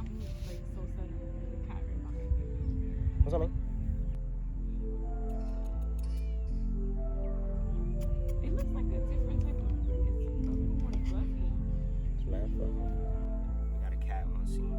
like so sudden with the cat right behind you. What's up, man? It looks like a different type of. It's a little more fluffy. It's mad fluffy. We got a cat on scene.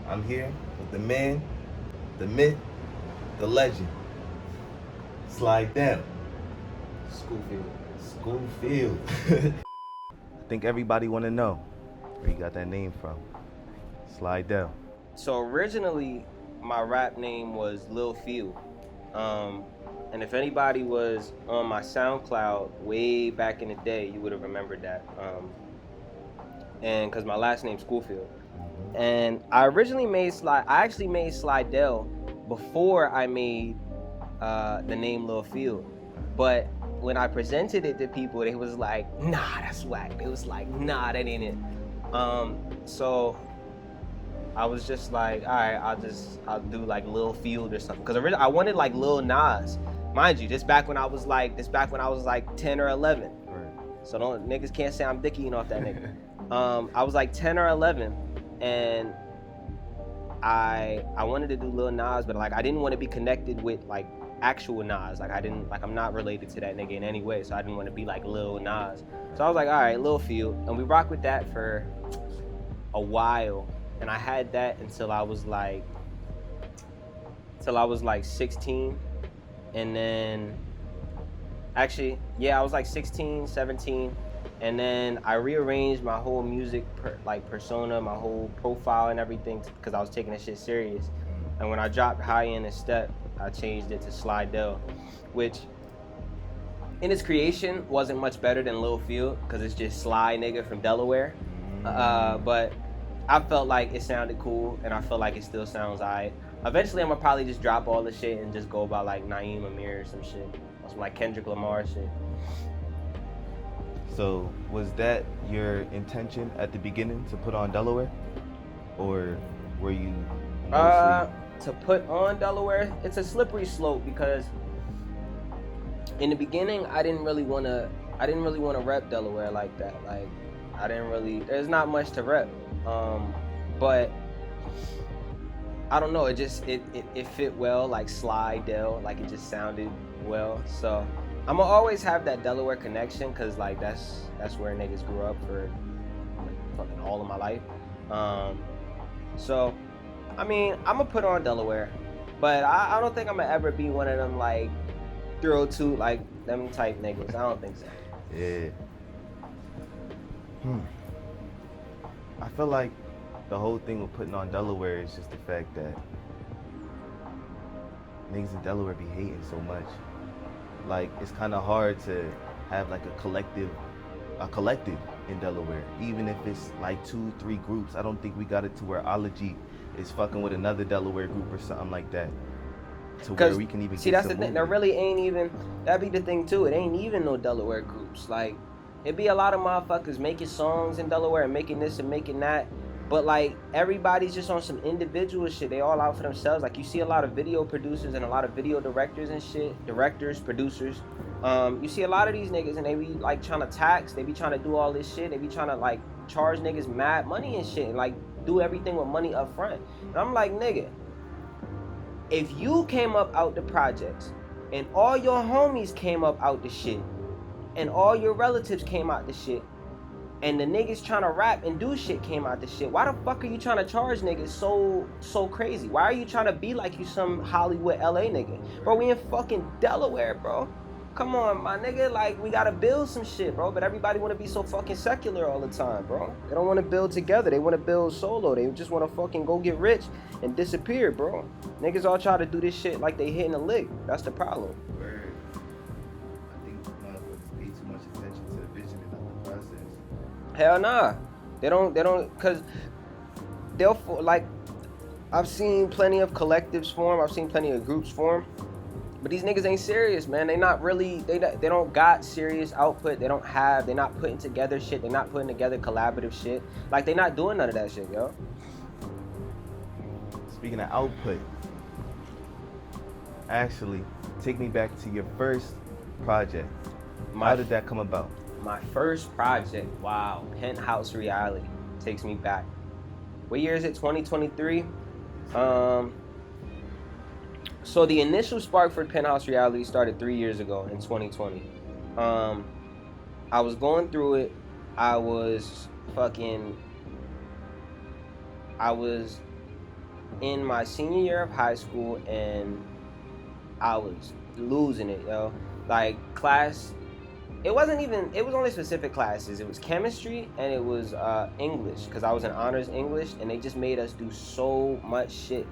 I'm here with the man, the myth, the legend, Slydel. Schoolfield. I think everybody want to know where you got that name from. Slydel. So originally, my rap name was Lil Field. And if anybody was on my SoundCloud way back in the day, you would have remembered that. And because my last name's Schoolfield. And I originally made I actually made Slydel before I made the name Lil Field. But when I presented it to people, they was like, nah, that's whack. It was like, nah, that ain't it. So I was just like, all right, I'll do like Lil Field or something. Cause originally I wanted like Lil Nas. Mind you, this back when I was like 10 or 11. Right. So niggas can't say I'm dickying off that nigga. I was like 10 or 11 and I wanted to do Lil Nas, but like I didn't want to be connected with like actual Nas. Like I'm not related to that nigga in any way, so I didn't want to be like Lil Nas. So I was like, all right, Lil Field, and we rocked with that for a while, and I had that until I was like 16, and then actually, yeah, I was like 16, 17, and then I rearranged my whole music persona, my whole profile and everything, because I was taking this shit serious. And when I dropped High End and Step, I changed it to Slydel, which in its creation wasn't much better than Lil Field, because it's just Sly nigga from Delaware. But I felt like it sounded cool, and I feel like it still sounds alright. Eventually, I'm gonna probably just drop all the shit and just go by like Naeem Amir or some shit, or some like Kendrick Lamar shit. So was that your intention at the beginning to put on Delaware, or were you mostly... To put on Delaware, it's a slippery slope, because in the beginning I didn't really want to rep Delaware like that. Like there's not much to rep. But I don't know, it fit well, like Slydel, like it just sounded well. So I'm gonna always have that Delaware connection, cause like that's where niggas grew up for like, fucking all of my life. So I mean, I'm gonna put on Delaware, but I don't think I'm gonna ever be one of them like 302 like them type niggas. I don't think so. Yeah. I feel like the whole thing with putting on Delaware is just the fact that niggas in Delaware be hating so much. Like, it's kind of hard to have like a collective in Delaware, even if it's like 2-3 groups. I don't think we got it to where Ology is fucking with another Delaware group or something like that, to where we can even see, that's the thing. There really ain't even, that be the thing too, it ain't even no Delaware groups. Like, it be a lot of motherfuckers making songs in Delaware and making this and making that, but like everybody's just on some individual shit. They all out for themselves. Like, you see a lot of video producers and a lot of video directors and shit, producers. You see a lot of these niggas and they be like trying to tax, they be trying to do all this shit, they be trying to like charge niggas mad money and shit, like do everything with money up front. And I'm like, nigga, if you came up out the projects and all your homies came up out the shit and all your relatives came out the shit and the niggas trying to rap and do shit came out the shit, why the fuck are you trying to charge niggas so crazy? Why are you trying to be like you some Hollywood LA nigga? Bro, we in fucking Delaware, bro. Come on, my nigga. Like, we gotta build some shit, bro. But everybody wanna be so fucking secular all the time, bro. They don't wanna build together. They wanna build solo. They just wanna fucking go get rich and disappear, bro. Niggas all try to do this shit like they hitting a lick. That's the problem. Where I think motherfuckers pay too much attention to the vision and not the process. Hell nah. They don't, cause they'll, like, I've seen plenty of collectives form. I've seen plenty of groups form. But these niggas ain't serious, man. They not really, they don't got serious output. They're not putting together shit. They're not putting together collaborative shit. Like, they not doing none of that shit, yo. Speaking of output, actually, take me back to your first project. How did that come about? My first project, wow. Penthouse Reality takes me back. What year is it? 2023? So the initial spark for Penthouse Reality started 3 years ago in 2020. I was going through it. I was in my senior year of high school and I was losing it, yo. Like, class, it was only specific classes. It was chemistry and it was English, because I was in honors English and they just made us do so much shit.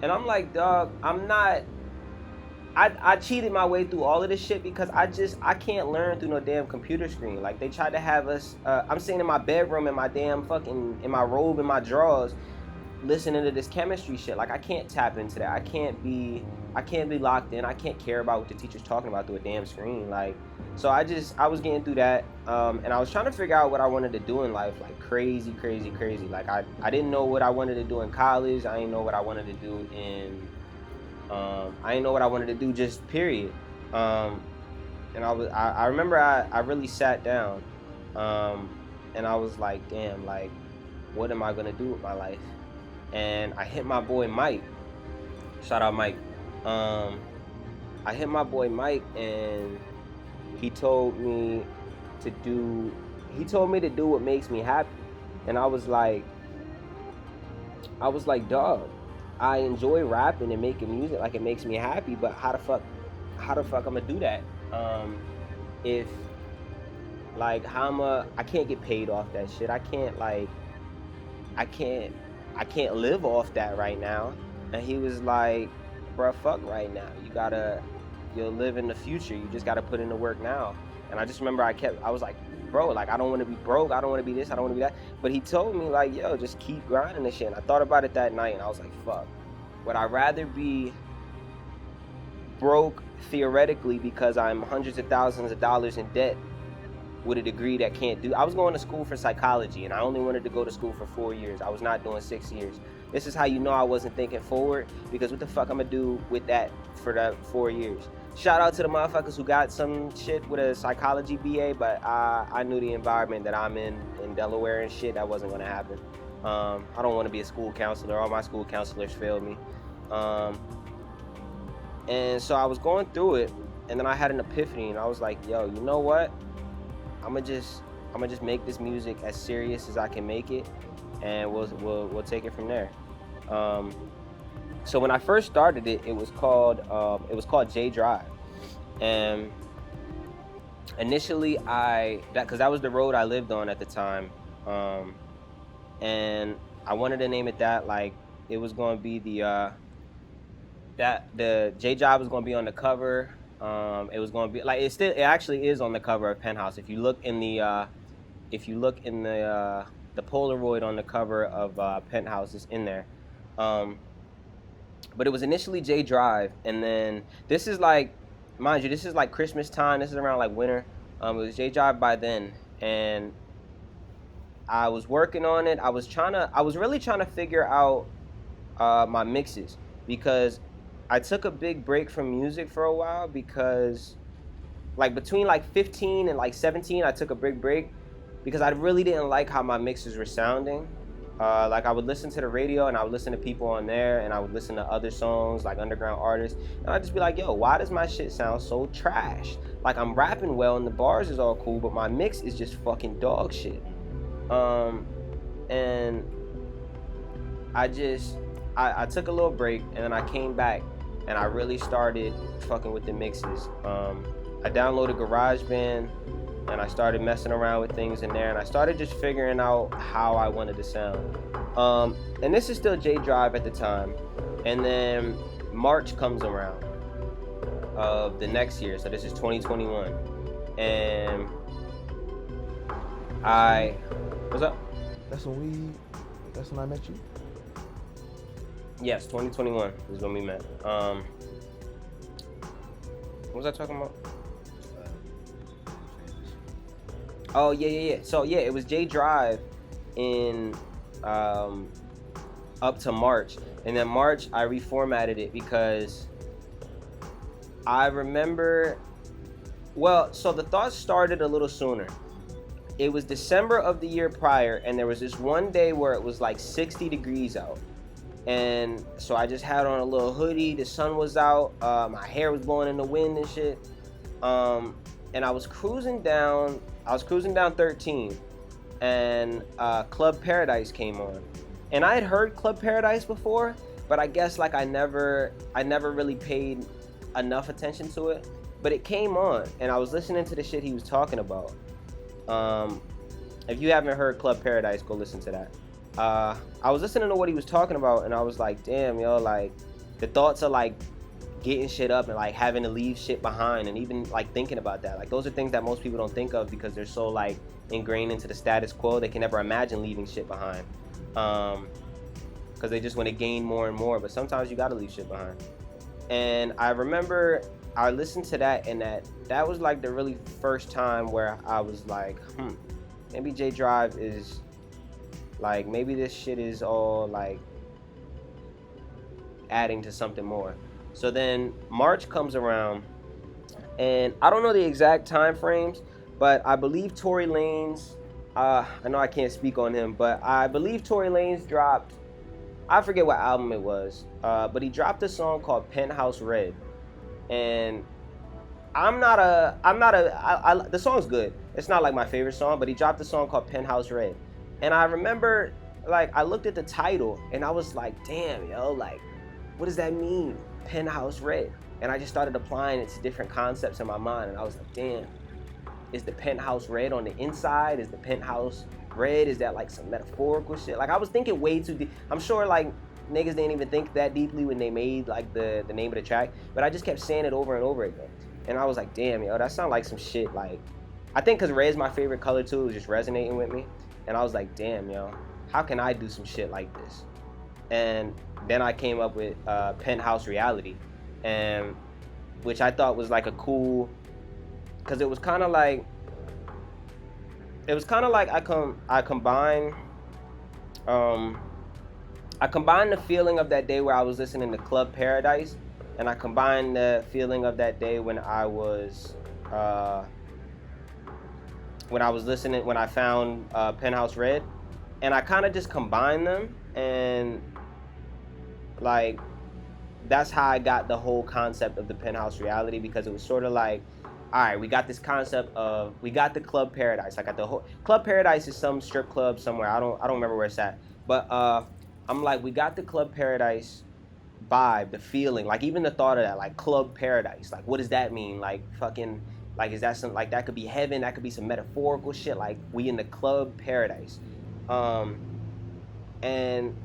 And I'm like, dog, I cheated my way through all of this shit because I can't learn through no damn computer screen. Like, they tried to have us, I'm sitting in my bedroom in my damn fucking, in my robe, in my drawers, listening to this chemistry shit. Like, I can't tap into that. I can't be locked in. I can't care about what the teacher's talking about through a damn screen. Like, so I was getting through that, and I was trying to figure out what I wanted to do in life, like crazy. Like, I didn't know what I wanted to do in college. I didn't know what I wanted to do I didn't know what I wanted to do, just period. And I remember I really sat down, and I was like, damn, like, what am I gonna do with my life? And I hit my boy Mike. Shout out Mike. I hit my boy Mike and he told me to do what makes me happy. And I was like, dog, I enjoy rapping and making music, like, it makes me happy, but how the fuck I'm gonna do that? If, like, I can't get paid off that shit. I can't live off that right now. And he was like, bruh, fuck right now. You'll live in the future. You just gotta put in the work now. And I just remember I was like, bro, like, I don't want to be broke. I don't want to be this. I don't want to be that. But he told me, like, yo, just keep grinding this shit. And I thought about it that night and I was like, fuck. Would I rather be broke theoretically because I'm hundreds of thousands of dollars in debt with a degree that can't do? I was going to school for psychology and I only wanted to go to school for 4 years. I was not doing 6 years. This is how you know I wasn't thinking forward, because what the fuck I'm gonna do with that for that 4 years? Shout out to the motherfuckers who got some shit with a psychology BA, but I knew the environment that I'm in Delaware and shit, that wasn't gonna happen. I don't want to be a school counselor. All my school counselors failed me. And so I was going through it, and then I had an epiphany, and I was like, yo, you know what? I'm gonna just make this music as serious as I can make it, and we'll take it from there. So when I first started it, it was called J Drive, and initially because that was the road I lived on at the time, and I wanted to name it that. Like, it was going to be the J Drive was going to be on the cover. It was going to be like, it actually is on the cover of Penthouse. If you look in the Polaroid on the cover of Penthouse, is in there. But it was initially J Drive, and then this is like, mind you, this is like Christmas time. This is around like winter. It was J Drive by then, and I was working on it. I was really trying to figure out my mixes, because I took a big break from music for a while, because like between like 15 and like 17, I took a big break because I really didn't like how my mixes were sounding. Like, I would listen to the radio and I would listen to people on there, and I would listen to other songs, like underground artists, and I'd just be like, yo, why does my shit sound so trash? Like, I'm rapping well and the bars is all cool, but my mix is just fucking dog shit. And I took a little break, and then I came back and I really started fucking with the mixes. I downloaded GarageBand, and I started messing around with things in there, and I started just figuring out how I wanted to sound. And this is still J Drive at the time, and then March comes around of the next year, so this is 2021, and what's up? That's when I met you. Yes, 2021 is when we met. What was I talking about? Oh yeah. So yeah, it was J Drive in up to March, and then March I reformatted it because I remember. Well, so the thoughts started a little sooner. It was December of the year prior, and there was this one day where it was like 60 degrees out. And so I just had on a little hoodie, the sun was out, my hair was blowing in the wind and shit. And I was cruising down 13, and Club Paradise came on. And I had heard Club Paradise before, but I guess like I never really paid enough attention to it. But it came on, and I was listening to the shit he was talking about. If you haven't heard Club Paradise, go listen to that. I was listening to what he was talking about, and I was like, damn, yo, like, the thoughts of, like, getting shit up and, like, having to leave shit behind, and even, like, thinking about that. Like, those are things that most people don't think of because they're so, like, ingrained into the status quo, they can never imagine leaving shit behind. Because they just want to gain more and more, but sometimes you gotta leave shit behind. And I remember I listened to that, and that was, like, the really first time where I was like, maybe J Drive is... like, maybe this shit is all, like, adding to something more. So then March comes around, and I don't know the exact time frames, but I believe Tory Lanez, I know I can't speak on him, but I believe Tory Lanez dropped, I forget what album it was, but he dropped a song called Penthouse Red. And the song's good. It's not like my favorite song, but he dropped a song called Penthouse Red. And I remember, like, I looked at the title, and I was like, damn, yo, like, what does that mean? Penthouse Red. And I just started applying it to different concepts in my mind, and I was like, damn, is the penthouse red on the inside? Is the penthouse red? Is that, like, some metaphorical shit? Like, I was thinking way too deep. I'm sure, like, niggas didn't even think that deeply when they made, like, the name of the track, but I just kept saying it over and over again. And I was like, damn, yo, that sounded like some shit, like, I think because red's my favorite color, too, it was just resonating with me. And I was like, damn, yo, how can I do some shit like this? And then I came up with Penthouse Reality, and which I thought was like a cool, because it was kind of like I combined the feeling of that day where I was listening to Club Paradise, and I combined the feeling of that day when I found Penthouse Red, and I kind of just combined them, and like that's how I got the whole concept of the Penthouse Reality, because it was sort of like, all right, we got this concept of, we got the Club Paradise, like at the whole Club Paradise is some strip club somewhere, I don't remember where it's at, but I'm like, we got the Club Paradise vibe, the feeling, like even the thought of that, like Club Paradise, like what does that mean? Like fucking, like is that some, like that could be heaven, that could be some metaphorical shit, like we in the Club Paradise. And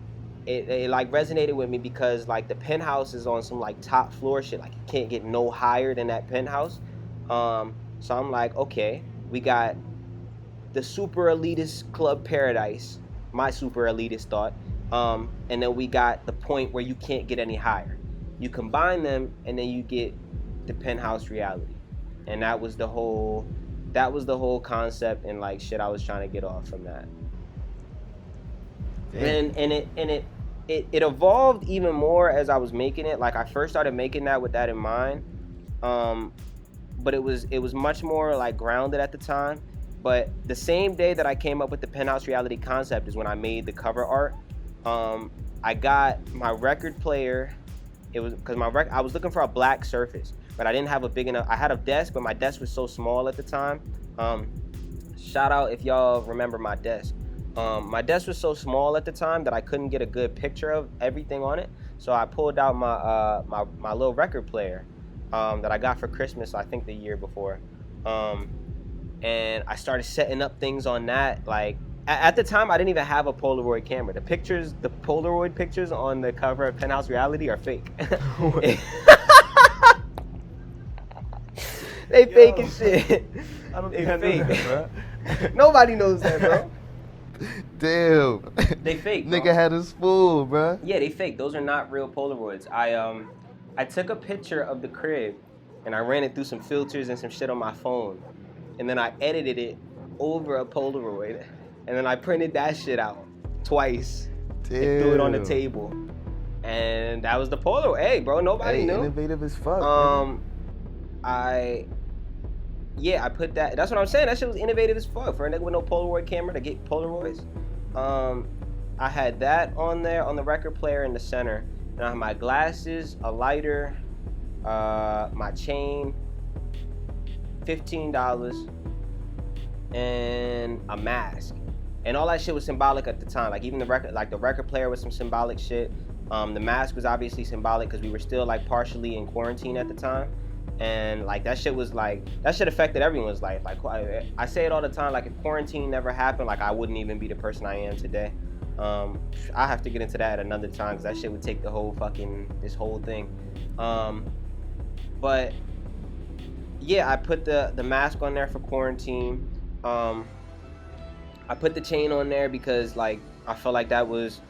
it like resonated with me because like the penthouse is on some like top floor shit, like you can't get no higher than that penthouse. So I'm like, okay, we got the super elitist Club Paradise, my super elitist thought, and then we got the point where you can't get any higher. You combine them, and then you get the Penthouse Reality, and that was the whole concept and like shit I was trying to get off from that. And it evolved even more as I was making it. Like I first started making that with that in mind, but it was much more like grounded at the time. But the same day that I came up with the Penthouse Reality concept is when I made the cover art. I got my record player. It was because I was looking for a black surface, but I didn't have a big enough. I had a desk, but my desk was so small at the time. Shout out if y'all remember my desk. My desk was so small at the time that I couldn't get a good picture of everything on it. So I pulled out my little record player, that I got for Christmas, I think the year before. And I started setting up things on that. Like at the time, I didn't even have a Polaroid camera. The Polaroid pictures on the cover of Penthouse Reality are fake. They fake as shit. I don't They think I knew fake. that, bro. Nobody knows that, bro. Damn. They fake, bro. Nigga had us fooled, bro. Yeah, they fake. Those are not real Polaroids. I took a picture of the crib, and I ran it through some filters and some shit on my phone, and then I edited it over a Polaroid, and then I printed that shit out twice Damn. and threw it on the table, and that was the Polaroid. Hey, bro, nobody knew. Innovative as fuck. Nigga. I put that. That's what I'm saying. That shit was innovative as fuck for a nigga with no Polaroid camera to get Polaroids. I had that on there on the record player in the center. And I had my glasses, a lighter, my chain, $15, and a mask. And all that shit was symbolic at the time. Like even the record player was some symbolic shit. The mask was obviously symbolic because we were still like partially in quarantine at the time. And like that shit was like, that shit affected everyone's life. Like I say it all the time, like if quarantine never happened, like I wouldn't even be the person I am today. I have to get into that at another time because that shit would take the whole this whole thing. But yeah, I put the mask on there for quarantine. I put the chain on there because like I felt like that was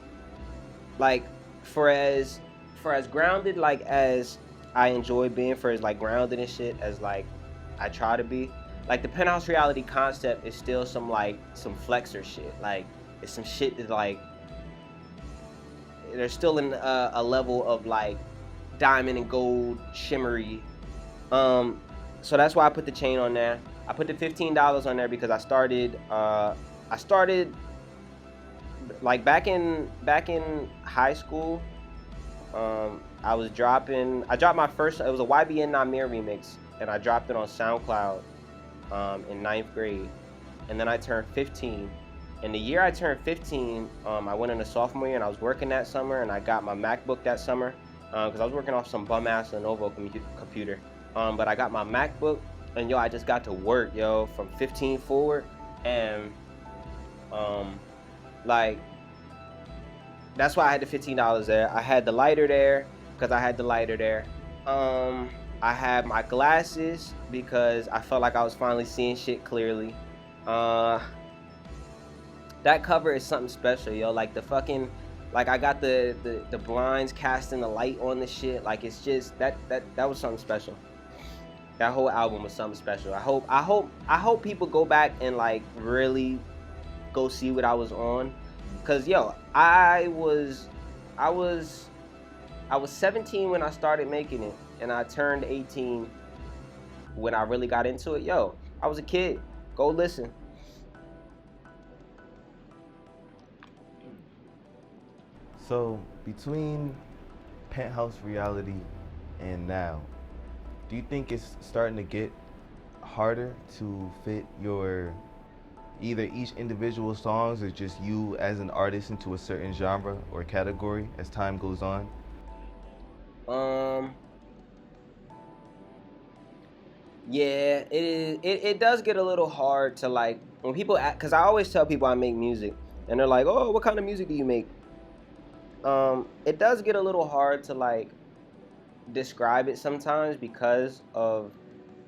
like for as grounded like as I enjoy being, for as like grounded and shit as like I try to be. Like the Penthouse Reality concept is still some flexor shit. Like it's some shit that like there's still a level of like diamond and gold shimmery. So that's why I put the chain on there. I put the $15 on there because I started like back in high school. I dropped my first, it was a YBN Namir remix, and I dropped it on SoundCloud in 9th grade. And then I turned 15. And the year I turned 15, I went into sophomore year and I was working that summer, and I got my MacBook that summer because I was working off some bum-ass Lenovo computer. But I got my MacBook, and yo, I just got to work, yo, from 15 forward. And like, that's why I had the $15 there. I had the lighter there because I had the lighter there. I had my glasses because I felt like I was finally seeing shit clearly. That cover is something special, yo. Like the fucking, like I got the blinds casting the light on the shit. Like it's just that was something special. That whole album was something special. I hope people go back and like really go see what I was on. Cause yo, I was 17 when I started making it, and I turned 18 when I really got into it. Yo, I was a kid. Go listen. So between Penthouse Reality and now, do you think it's starting to get harder to fit your either each individual songs or just you as an artist into a certain genre or category as time goes on? Yeah, it is. It does get a little hard to like when people, because I always tell people I make music, and they're like, "Oh, what kind of music do you make?" It does get a little hard to like describe it sometimes because of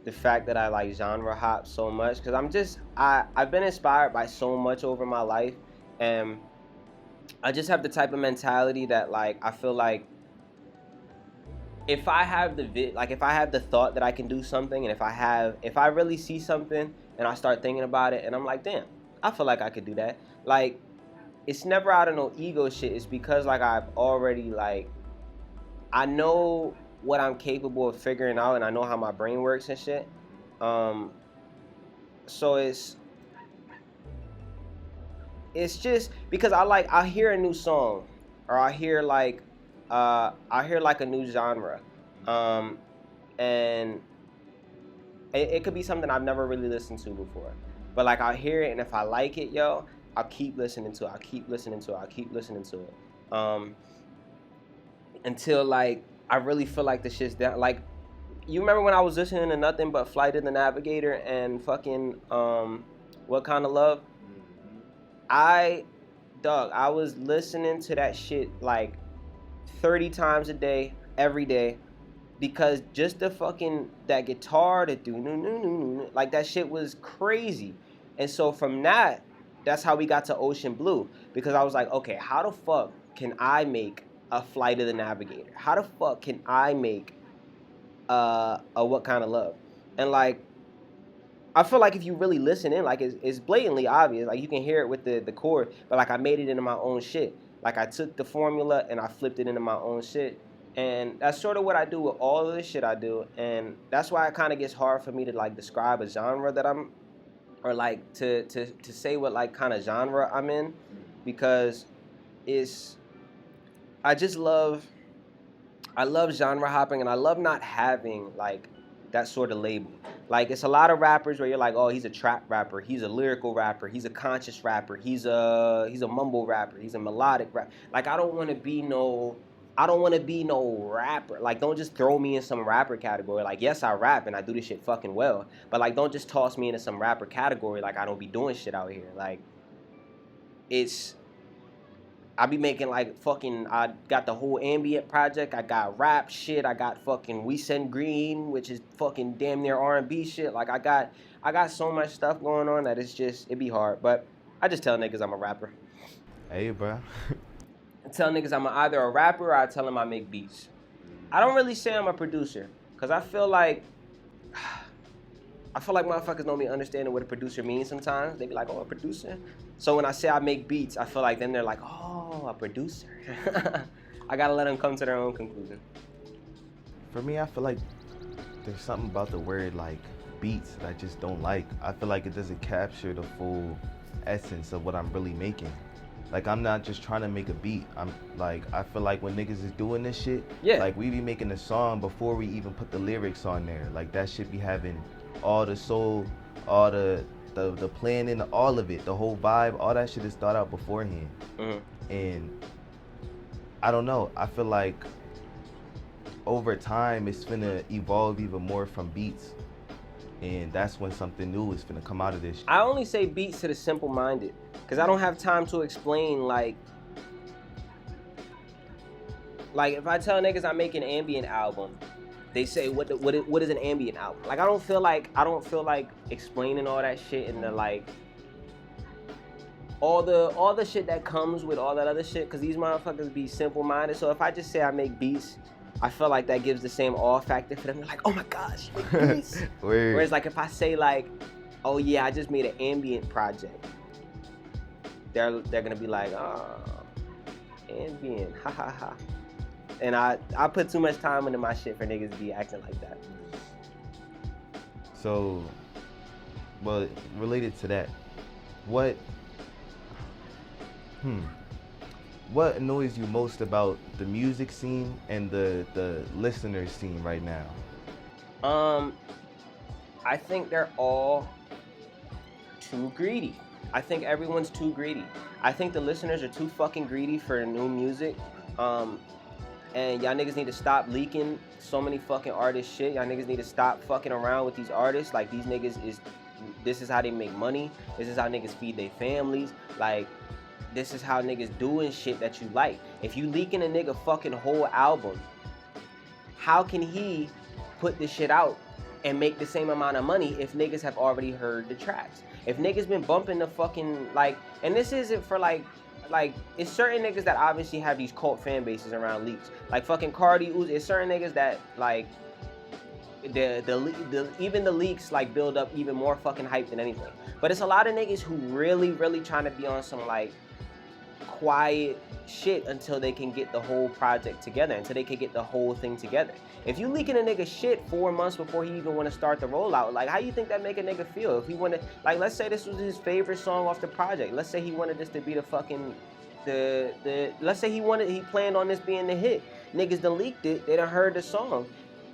the fact that I like genre hop so much. Because I've been inspired by so much over my life, and I just have the type of mentality that like I feel like if I have if I have the thought that I can do something, and if I really see something and I start thinking about it and I'm like, damn, I feel like I could do that. Like, it's never out of no ego shit. It's because like I've already like, I know what I'm capable of figuring out, and I know how my brain works and shit. So it's just because I hear a new song, or I hear like a new genre, and it could be something I've never really listened to before, but like I'll hear it, and if I like it, yo, I'll keep listening to it, until like I really feel like the shit's down. Like you remember when I was listening to nothing but Flight of the Navigator and fucking What Kind of Love? I was listening to that shit like 30 times a day, every day, because just the fucking that guitar, the do like that shit was crazy. And so from that's how we got to Ocean Blue, because I was like, okay, how the fuck can I make a Flight of the Navigator? How the fuck can I make a What Kind of Love? And like, I feel like if you really listen in, like it's blatantly obvious. Like you can hear it with the chord, but like I made it into my own shit. Like I took the formula and I flipped it into my own shit. And that's sort of what I do with all of the shit I do. And that's why it kind of gets hard for me to like describe a genre that I'm, or like to say what like kind of genre I'm in, because it's, I love genre hopping, and I love not having like that sort of label. Like it's a lot of rappers where you're like, oh, he's a trap rapper, he's a lyrical rapper, he's a conscious rapper, he's a mumble rapper, he's a melodic rapper. Like I don't want to be no rapper. Like don't just throw me in some rapper category. Like yes, I rap and I do this shit fucking well, but like don't just toss me into some rapper category like I don't be doing shit out here. Like I be making like fucking, I got the whole ambient project, I got rap shit, I got fucking We Send Green, which is fucking damn near R&B shit. Like I got so much stuff going on that it be hard. But I just tell niggas I'm a rapper. Hey, bro. I tell niggas I'm either a rapper or I tell them I make beats. I don't really say I'm a producer, because I feel like motherfuckers don't be understanding what a producer means sometimes. They be like, oh, a producer? So when I say I make beats, I feel like then they're like, oh, a producer. I gotta let them come to their own conclusion. For me, I feel like there's something about the word like beats that I just don't like. I feel like it doesn't capture the full essence of what I'm really making. Like I'm not just trying to make a beat. I'm like, I feel like when niggas is doing this shit, yeah, like we be making a song before we even put the lyrics on there. Like that shit be having all the soul, all the planning, all of it, the whole vibe, all that shit is thought out beforehand. And I don't know, I feel like over time it's finna evolve even more from beats, and that's when something new is finna come out of this shit. I only say beats to the simple-minded, because I don't have time to explain like if I tell niggas I make an ambient album, they say what is an ambient album? Like I don't feel like explaining all that shit and the like all the shit that comes with all that other shit, because these motherfuckers be simple-minded. So if I just say I make beats, I feel like that gives the same awe factor for them. They're like, oh my gosh, you make beats. Whereas like if I say like, oh yeah, I just made an ambient project, they're gonna be like, oh, ambient, ha ha ha. And I put too much time into my shit for niggas to be acting like that. So, well, related to that, what annoys you most about the music scene and the listener scene right now? I think they're all too greedy. I think everyone's too greedy. I think the listeners are too fucking greedy for new music. And y'all niggas need to stop leaking so many fucking artist shit. Y'all niggas need to stop fucking around with these artists. Like these niggas this is how they make money. This is how niggas feed their families. Like, this is how niggas doing shit that you like. If you leaking a nigga fucking whole album, how can he put this shit out and make the same amount of money if niggas have already heard the tracks? If niggas been bumping the fucking, like, and this isn't for like, it's certain niggas that obviously have these cult fan bases around leaks. Like fucking Cardi, Uzi, it's certain niggas that like even the leaks like build up even more fucking hype than anything. But it's a lot of niggas who really trying to be on some like quiet shit until they can get the whole project together, until they can get the whole thing together. If you leaking a nigga shit 4 months before he even want to start the rollout, like how you think that make a nigga feel? If he wanted, like, let's say this was his favorite song off the project. Let's say he wanted this to be the fucking let's say he planned on this being the hit. Niggas done leaked it. They done heard the song.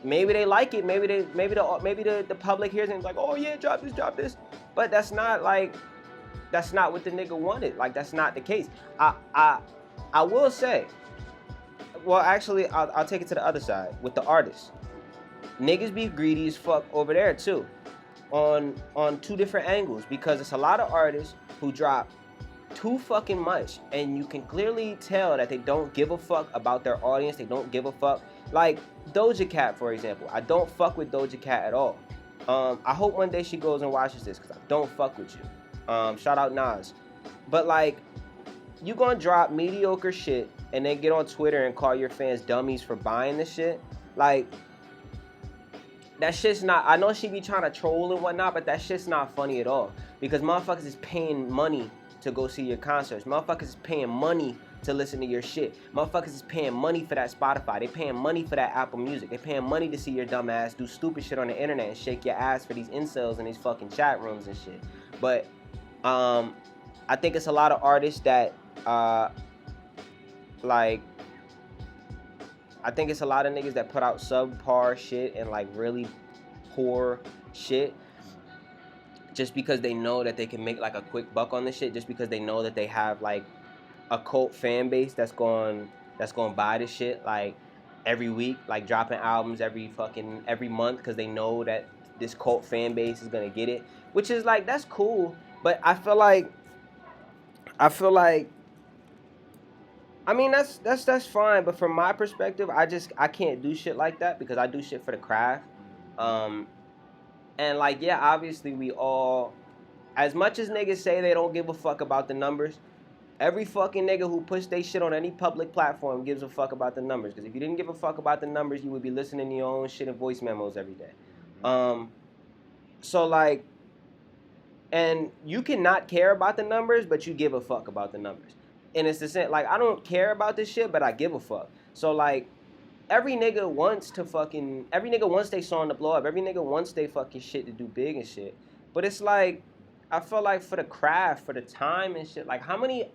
Maybe they like it. Maybe the public hears it and is like, oh yeah, drop this. But that's not what the nigga wanted. Like that's not the case. I will say, well, actually, I'll take it to the other side with the artists. niggas be greedy as fuck over there too, on two different angles, because it's a lot of artists who drop too fucking much, and you can clearly tell that they don't give a fuck about their audience. They don't give a fuck. Like Doja Cat, for example. I don't fuck with Doja Cat at all. I hope one day she goes and watches this, because I don't fuck with you. Shout out Nas. But like, you gonna drop mediocre shit and then get on Twitter and call your fans dummies for buying the shit? Like, that shit's not, I know she be trying to troll and whatnot, but that shit's not funny at all. Because motherfuckers is paying money to go see your concerts. Motherfuckers is paying money to listen to your shit. Motherfuckers is paying money for that Spotify. They paying money for that Apple Music. They paying money to see your dumb ass do stupid shit on the internet and shake your ass for these incels in these fucking chat rooms and shit. But I think it's a lot of artists that like, I think it's a lot of niggas that put out subpar shit and like really poor shit just because they know that they can make like a quick buck on this shit, just because they know that they have like a cult fan base that's going buy this shit like every week, like dropping albums every month, because they know that this cult fan base is gonna get it, which is like, that's cool. But I feel like I mean, that's fine, but from my perspective, I can't do shit like that, because I do shit for the craft. And like, yeah, obviously we all, as much as niggas say they don't give a fuck about the numbers, every fucking nigga who puts they shit on any public platform gives a fuck about the numbers. Because if you didn't give a fuck about the numbers, you would be listening to your own shit and voice memos every day. So like, and you cannot care about the numbers, but you give a fuck about the numbers. And it's the same, like, I don't care about this shit, but I give a fuck. So like, every nigga wants their song to blow up. Every nigga wants their fucking shit to do big and shit. But it's like, I feel like for the craft, for the time and shit, like how many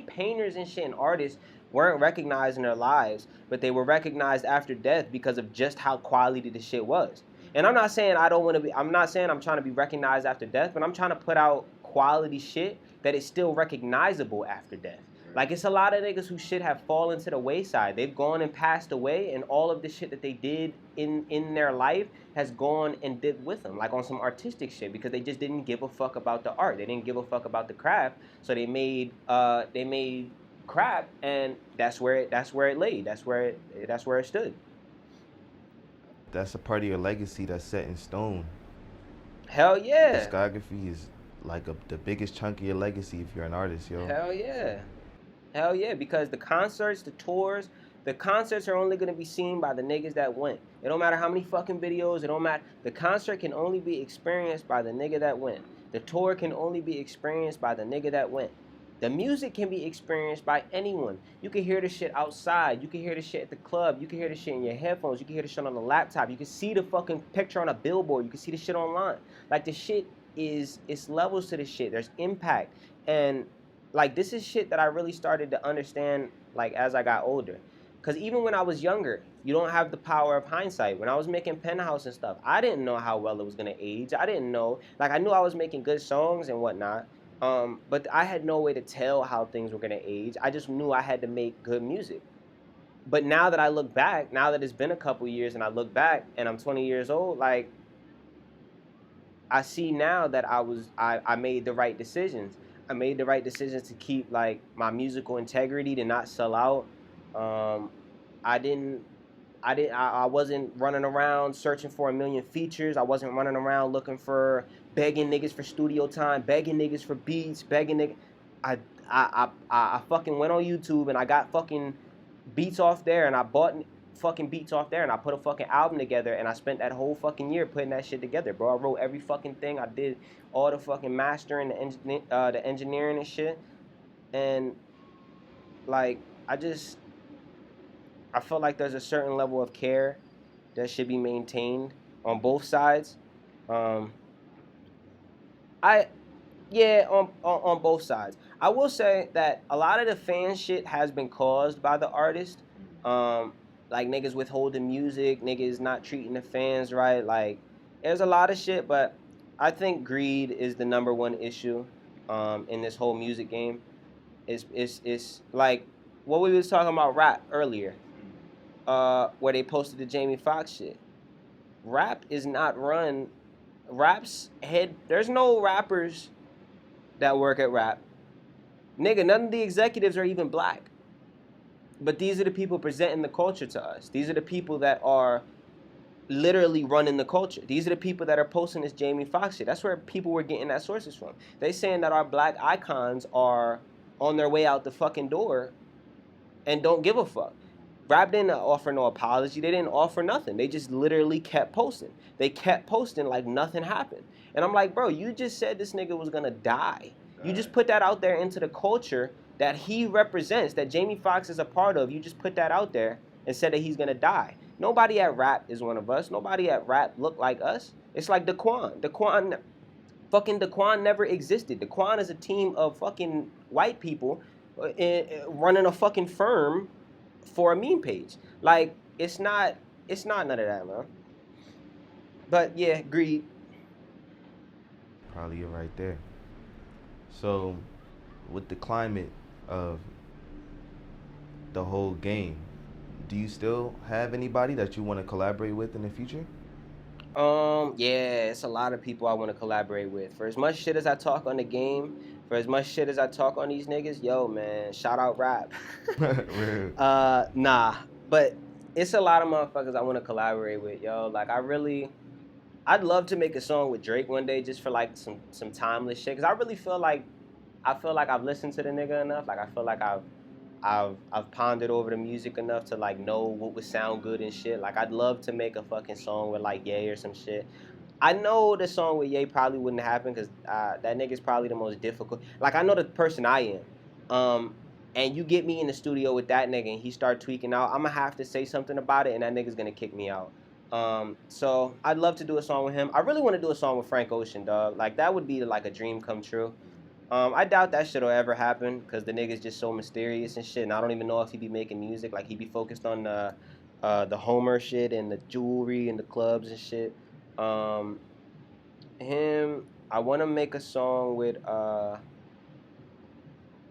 painters and shit and artists weren't recognized in their lives, but they were recognized after death because of just how quality the shit was. And I'm not saying I'm not saying I'm trying to be recognized after death, but I'm trying to put out quality shit that is still recognizable after death. Like, it's a lot of niggas who shit have fallen to the wayside. They've gone and passed away, and all of the shit that they did in their life has gone and did with them, like on some artistic shit, because they just didn't give a fuck about the art. They didn't give a fuck about the craft, so they made crap, and that's where it laid. That's where it stood. That's a part of your legacy that's set in stone. Hell yeah. Discography is like the biggest chunk of your legacy if you're an artist, yo. Hell yeah. Hell yeah, because the concerts, the tours, the concerts are only going to be seen by the niggas that went. It don't matter how many fucking videos, it don't matter. The concert can only be experienced by the nigga that went. The tour can only be experienced by the nigga that went. The music can be experienced by anyone. You can hear the shit outside. You can hear the shit at the club. You can hear the shit in your headphones. You can hear the shit on the laptop. You can see the fucking picture on a billboard. You can see the shit online. Like, the shit it's levels to the shit. There's impact. And like, this is shit that I really started to understand, like, as I got older. Because even when I was younger, you don't have the power of hindsight. When I was making Penthouse and stuff, I didn't know how well it was going to age. I didn't know. Like, I knew I was making good songs and whatnot, but I had no way to tell how things were going to age. I just knew I had to make good music. But now that I look back, now that it's been a couple years and I look back and I'm 20 years old, like, I see now that I made the right decisions. I made the right decisions to keep, like, my musical integrity, to not sell out. I wasn't running around searching for a million features. I wasn't running around looking for, begging niggas for studio time, begging niggas for beats, begging niggas. I fucking went on YouTube and I got fucking beats off there, and I bought fucking beats off there, and I put a fucking album together, and I spent that whole fucking year putting that shit together, bro. I wrote every fucking thing. I did all the fucking mastering, the engineering and shit. And like, I feel like there's a certain level of care that should be maintained on both sides. On both sides. I will say that a lot of the fan shit has been caused by the artist. Like, niggas withholding music, niggas not treating the fans right. Like, there's a lot of shit, but I think greed is the number one issue in this whole music game. It's like what we was talking about rap earlier, where they posted the Jamie Foxx shit. rap is not run. Rap's head. There's no rappers that work at rap. Nigga, none of the executives are even black. But these are the people presenting the culture to us. These are the people that are literally running the culture. These are the people that are posting this Jamie Foxx shit. That's where people were getting that sources from. They saying that our black icons are on their way out the fucking door and don't give a fuck. Rap didn't offer no apology. They didn't offer nothing. They just literally kept posting. They kept posting like nothing happened. And I'm like, bro, you just said this nigga was gonna die. You just put that out there into the culture that he represents, that Jamie Foxx is a part of. You just put that out there and said that he's gonna die. Nobody at rap is one of us. Nobody at rap look like us. It's like Daquan. Fucking Daquan never existed. Daquan is a team of fucking white people running a fucking firm for a meme page. Like, it's not none of that, man. But yeah, greed. Probably you're right there. So, with the climate of the whole game, do you still have anybody that you want to collaborate with in the future? Yeah, it's a lot of people I want to collaborate with. For as much shit as I talk on the game, for as much shit as I talk on these niggas, yo, man, shout out rap. Real. Nah, but it's a lot of motherfuckers I want to collaborate with, yo. Like, I'd love to make a song with Drake one day just for like some timeless shit. Cause I really feel like I've listened to the nigga enough. Like, I feel like I've pondered over the music enough to like know what would sound good and shit. Like, I'd love to make a fucking song with like Ye or some shit. I know the song with Ye probably wouldn't happen because that nigga's probably the most difficult. Like, I know the person I am. And you get me in the studio with that nigga and he start tweaking out, I'm gonna have to say something about it and that nigga's gonna kick me out. So I'd love to do a song with him. I really want to do a song with Frank Ocean, dog. Like, that would be like a dream come true. I doubt that shit'll ever happen because the nigga's just so mysterious and shit. And I don't even know if he be making music. Like, he be focused on the Homer shit and the jewelry and the clubs and shit. Him. I want to make a song with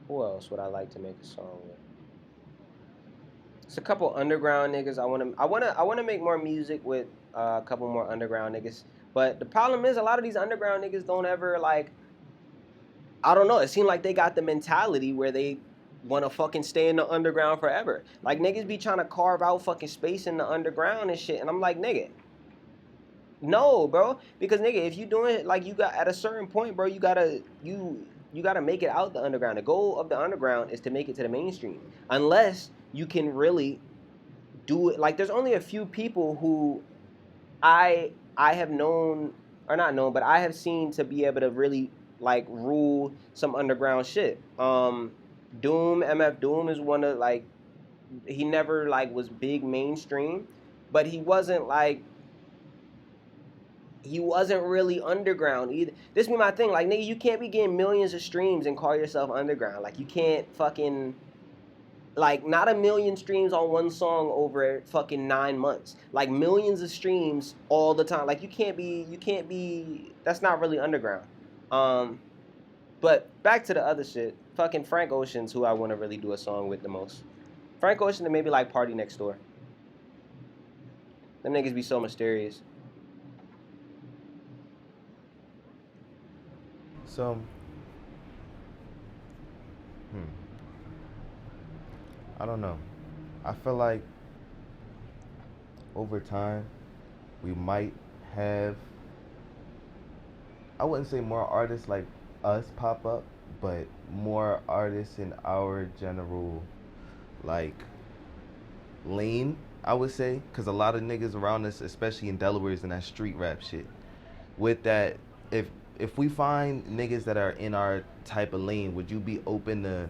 who else would I like to make a song with? It's a couple underground niggas. I wanna make more music with a couple more underground niggas. But the problem is a lot of these underground niggas don't ever like. I don't know. It seems like they got the mentality where they want to fucking stay in the underground forever. Like, niggas be trying to carve out fucking space in the underground and shit. And I'm like, nigga, no, bro. Because, nigga, if you doing it, like, you got, at a certain point, bro, you gotta make it out the underground. The goal of the underground is to make it to the mainstream. Unless you can really do it. Like, there's only a few people who I have known, or not known, but I have seen to be able to really like rule some underground shit. MF Doom is one of like, he never like was big mainstream, but he wasn't really underground either. This be my thing, like, nigga, you can't be getting millions of streams and call yourself underground. Like, you can't fucking, like, not a million streams on one song over fucking 9 months. Like, millions of streams all the time. Like, you can't be, that's not really underground. But back to the other shit. Fucking Frank Ocean's who I want to really do a song with the most. Frank Ocean and maybe like Party Next Door. Them niggas be so mysterious. So, I don't know. I feel like over time we might have, I wouldn't say more artists like us pop up, but more artists in our general like lane, I would say, because a lot of niggas around us, especially in Delaware, is in that street rap shit. With that, if we find niggas that are in our type of lane, would you be open to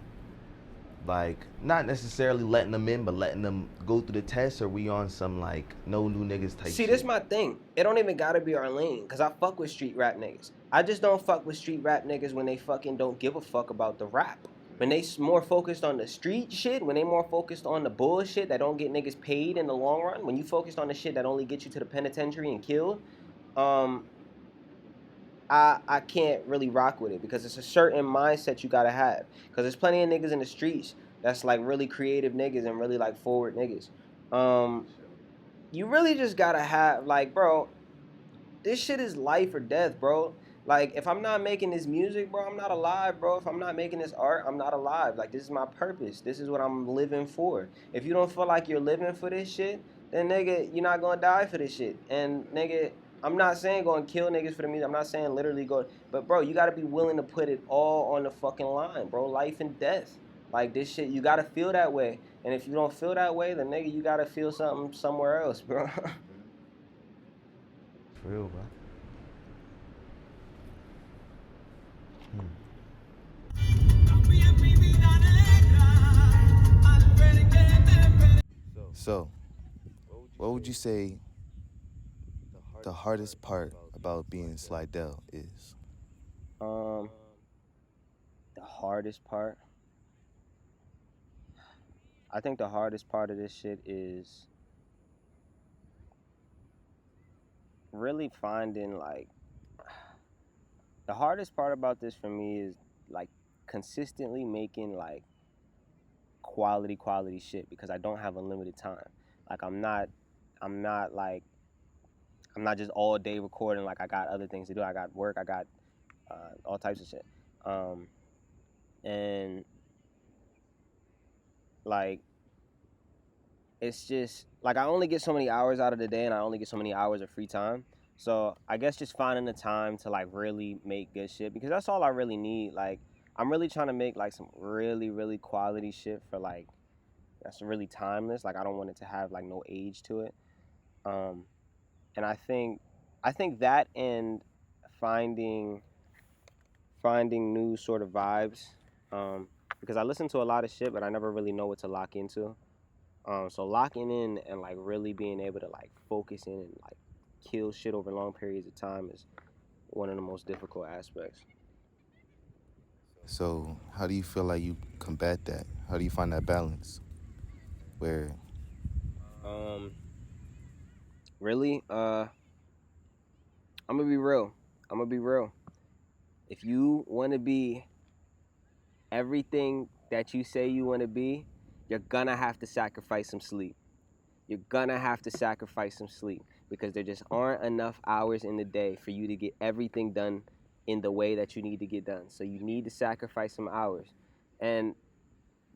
like not necessarily letting them in, but letting them go through the test, or we on some like no new niggas type See, shit? this is my thing. It don't even gotta be our lane, cause I fuck with street rap niggas. I just don't fuck with street rap niggas when they fucking don't give a fuck about the rap. When they more focused on the street shit, when they more focused on the bullshit that don't get niggas paid in the long run, when you focused on the shit that only get you to the penitentiary and killed, I can't really rock with it because it's a certain mindset you gotta have. Cause there's plenty of niggas in the streets that's like really creative niggas and really like forward niggas. you really just gotta have, like, bro, this shit is life or death, bro. Like, if I'm not making this music, bro, I'm not alive, bro. If I'm not making this art, I'm not alive. Like, this is my purpose. This is what I'm living for. If you don't feel like you're living for this shit, then nigga, you're not gonna die for this shit. And nigga, I'm not saying go and kill niggas for the music. I'm not saying literally go, but bro, you gotta be willing to put it all on the fucking line, bro. Life and death. Like, this shit, you gotta feel that way. And if you don't feel that way, then nigga, you gotta feel something somewhere else, bro. For real, bro. So, what would you say the hardest part about being Slydel is? The hardest part, I think the hardest part of this shit is really finding, like, the hardest part about this for me is like consistently making like quality shit, because I don't have unlimited time. Like, I'm not like, I'm not just all day recording. Like, I got other things to do. I got work. I got all types of shit. And like, it's just like I only get so many hours out of the day, and I only get so many hours of free time. So I guess just finding the time to like really make good shit, because that's all I really need. Like, I'm really trying to make like some really quality shit for like that's really timeless. Like, I don't want it to have like no age to it. And I think that, and finding new sort of vibes, because I listen to a lot of shit, but I never really know what to lock into. So locking in and like really being able to like focus in and like kill shit over long periods of time is one of the most difficult aspects. So, how do you feel like you combat that? How do you find that balance? Where Really, I'm gonna be real. If you want to be everything that you say you want to be, you're gonna have to sacrifice some sleep. You're gonna have to sacrifice some sleep, because there just aren't enough hours in the day for you to get everything done in the way that you need to get done. So you need to sacrifice some hours. And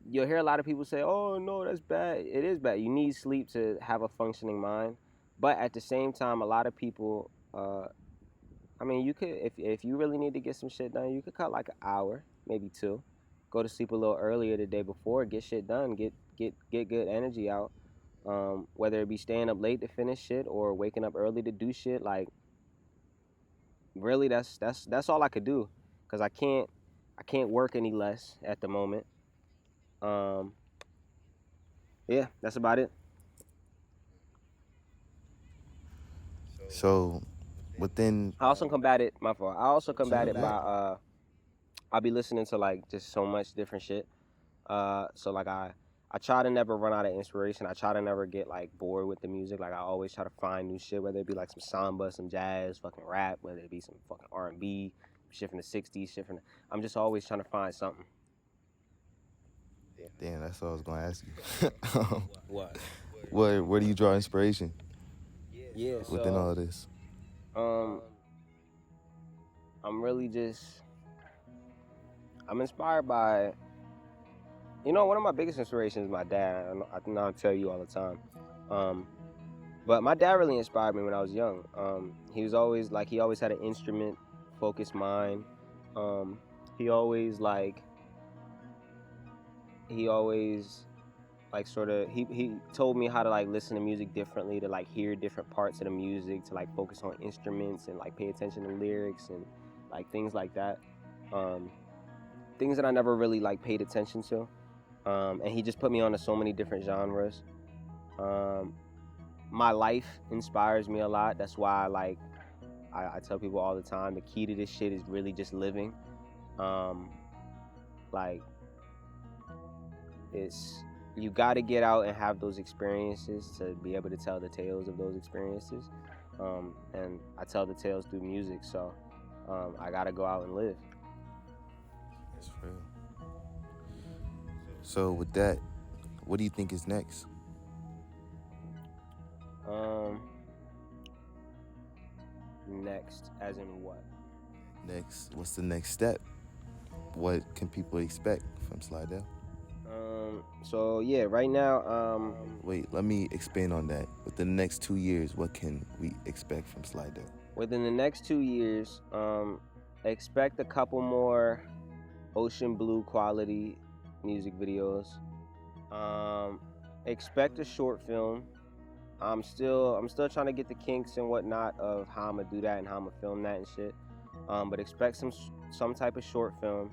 you'll hear a lot of people say, oh no, that's bad. It is bad. You need sleep to have a functioning mind. But at the same time, a lot of people, I mean, you could, if you really need to get some shit done, you could cut like an hour, maybe two. Go to sleep a little earlier the day before, get shit done, get good energy out. Whether it be staying up late to finish shit or waking up early to do shit, like, really, that's all I could do, cause I can't work any less at the moment. Yeah, that's about it. so within I also combat it. My fault. I also combat it by I'll be listening to like just so much different shit. So like I try to never run out of inspiration. I try to never get like bored with the music. Like, I always try to find new shit, whether it be like some samba, some jazz, fucking rap, whether it be some fucking R&B, shit from the '60s, shit from the, I'm just always trying to find something. damn, that's what I was gonna ask you. What? Where do you draw inspiration Yeah. within all of this? I'm really just, I'm inspired by, one of my biggest inspirations is my dad. I know I tell you all the time. But my dad really inspired me when I was young. He was always like, he always had an instrument focused mind. He always sort of, he told me how to like listen to music differently, to like hear different parts of the music, to like focus on instruments and like pay attention to lyrics and like things like that. Things that I never really like paid attention to. And he just put me onto so many different genres. My life inspires me a lot. That's why I tell people all the time, the key to this shit is really just living. Like, it's, you got to get out and have those experiences to be able to tell the tales of those experiences. And I tell the tales through music, so I got to go out and live. That's real. So with that, what do you think is next? Next, as in what? Next, what's the next step? What can people expect from Slydel? So yeah, right now, Wait, let me expand on that. Within the next 2 years, what can we expect from Slydel? within the next 2 years, expect a couple more ocean blue quality music videos. Expect a short film. I'm still trying to get the kinks and whatnot of how I'm gonna do that and how I'm gonna film that and shit. But expect some type of short film.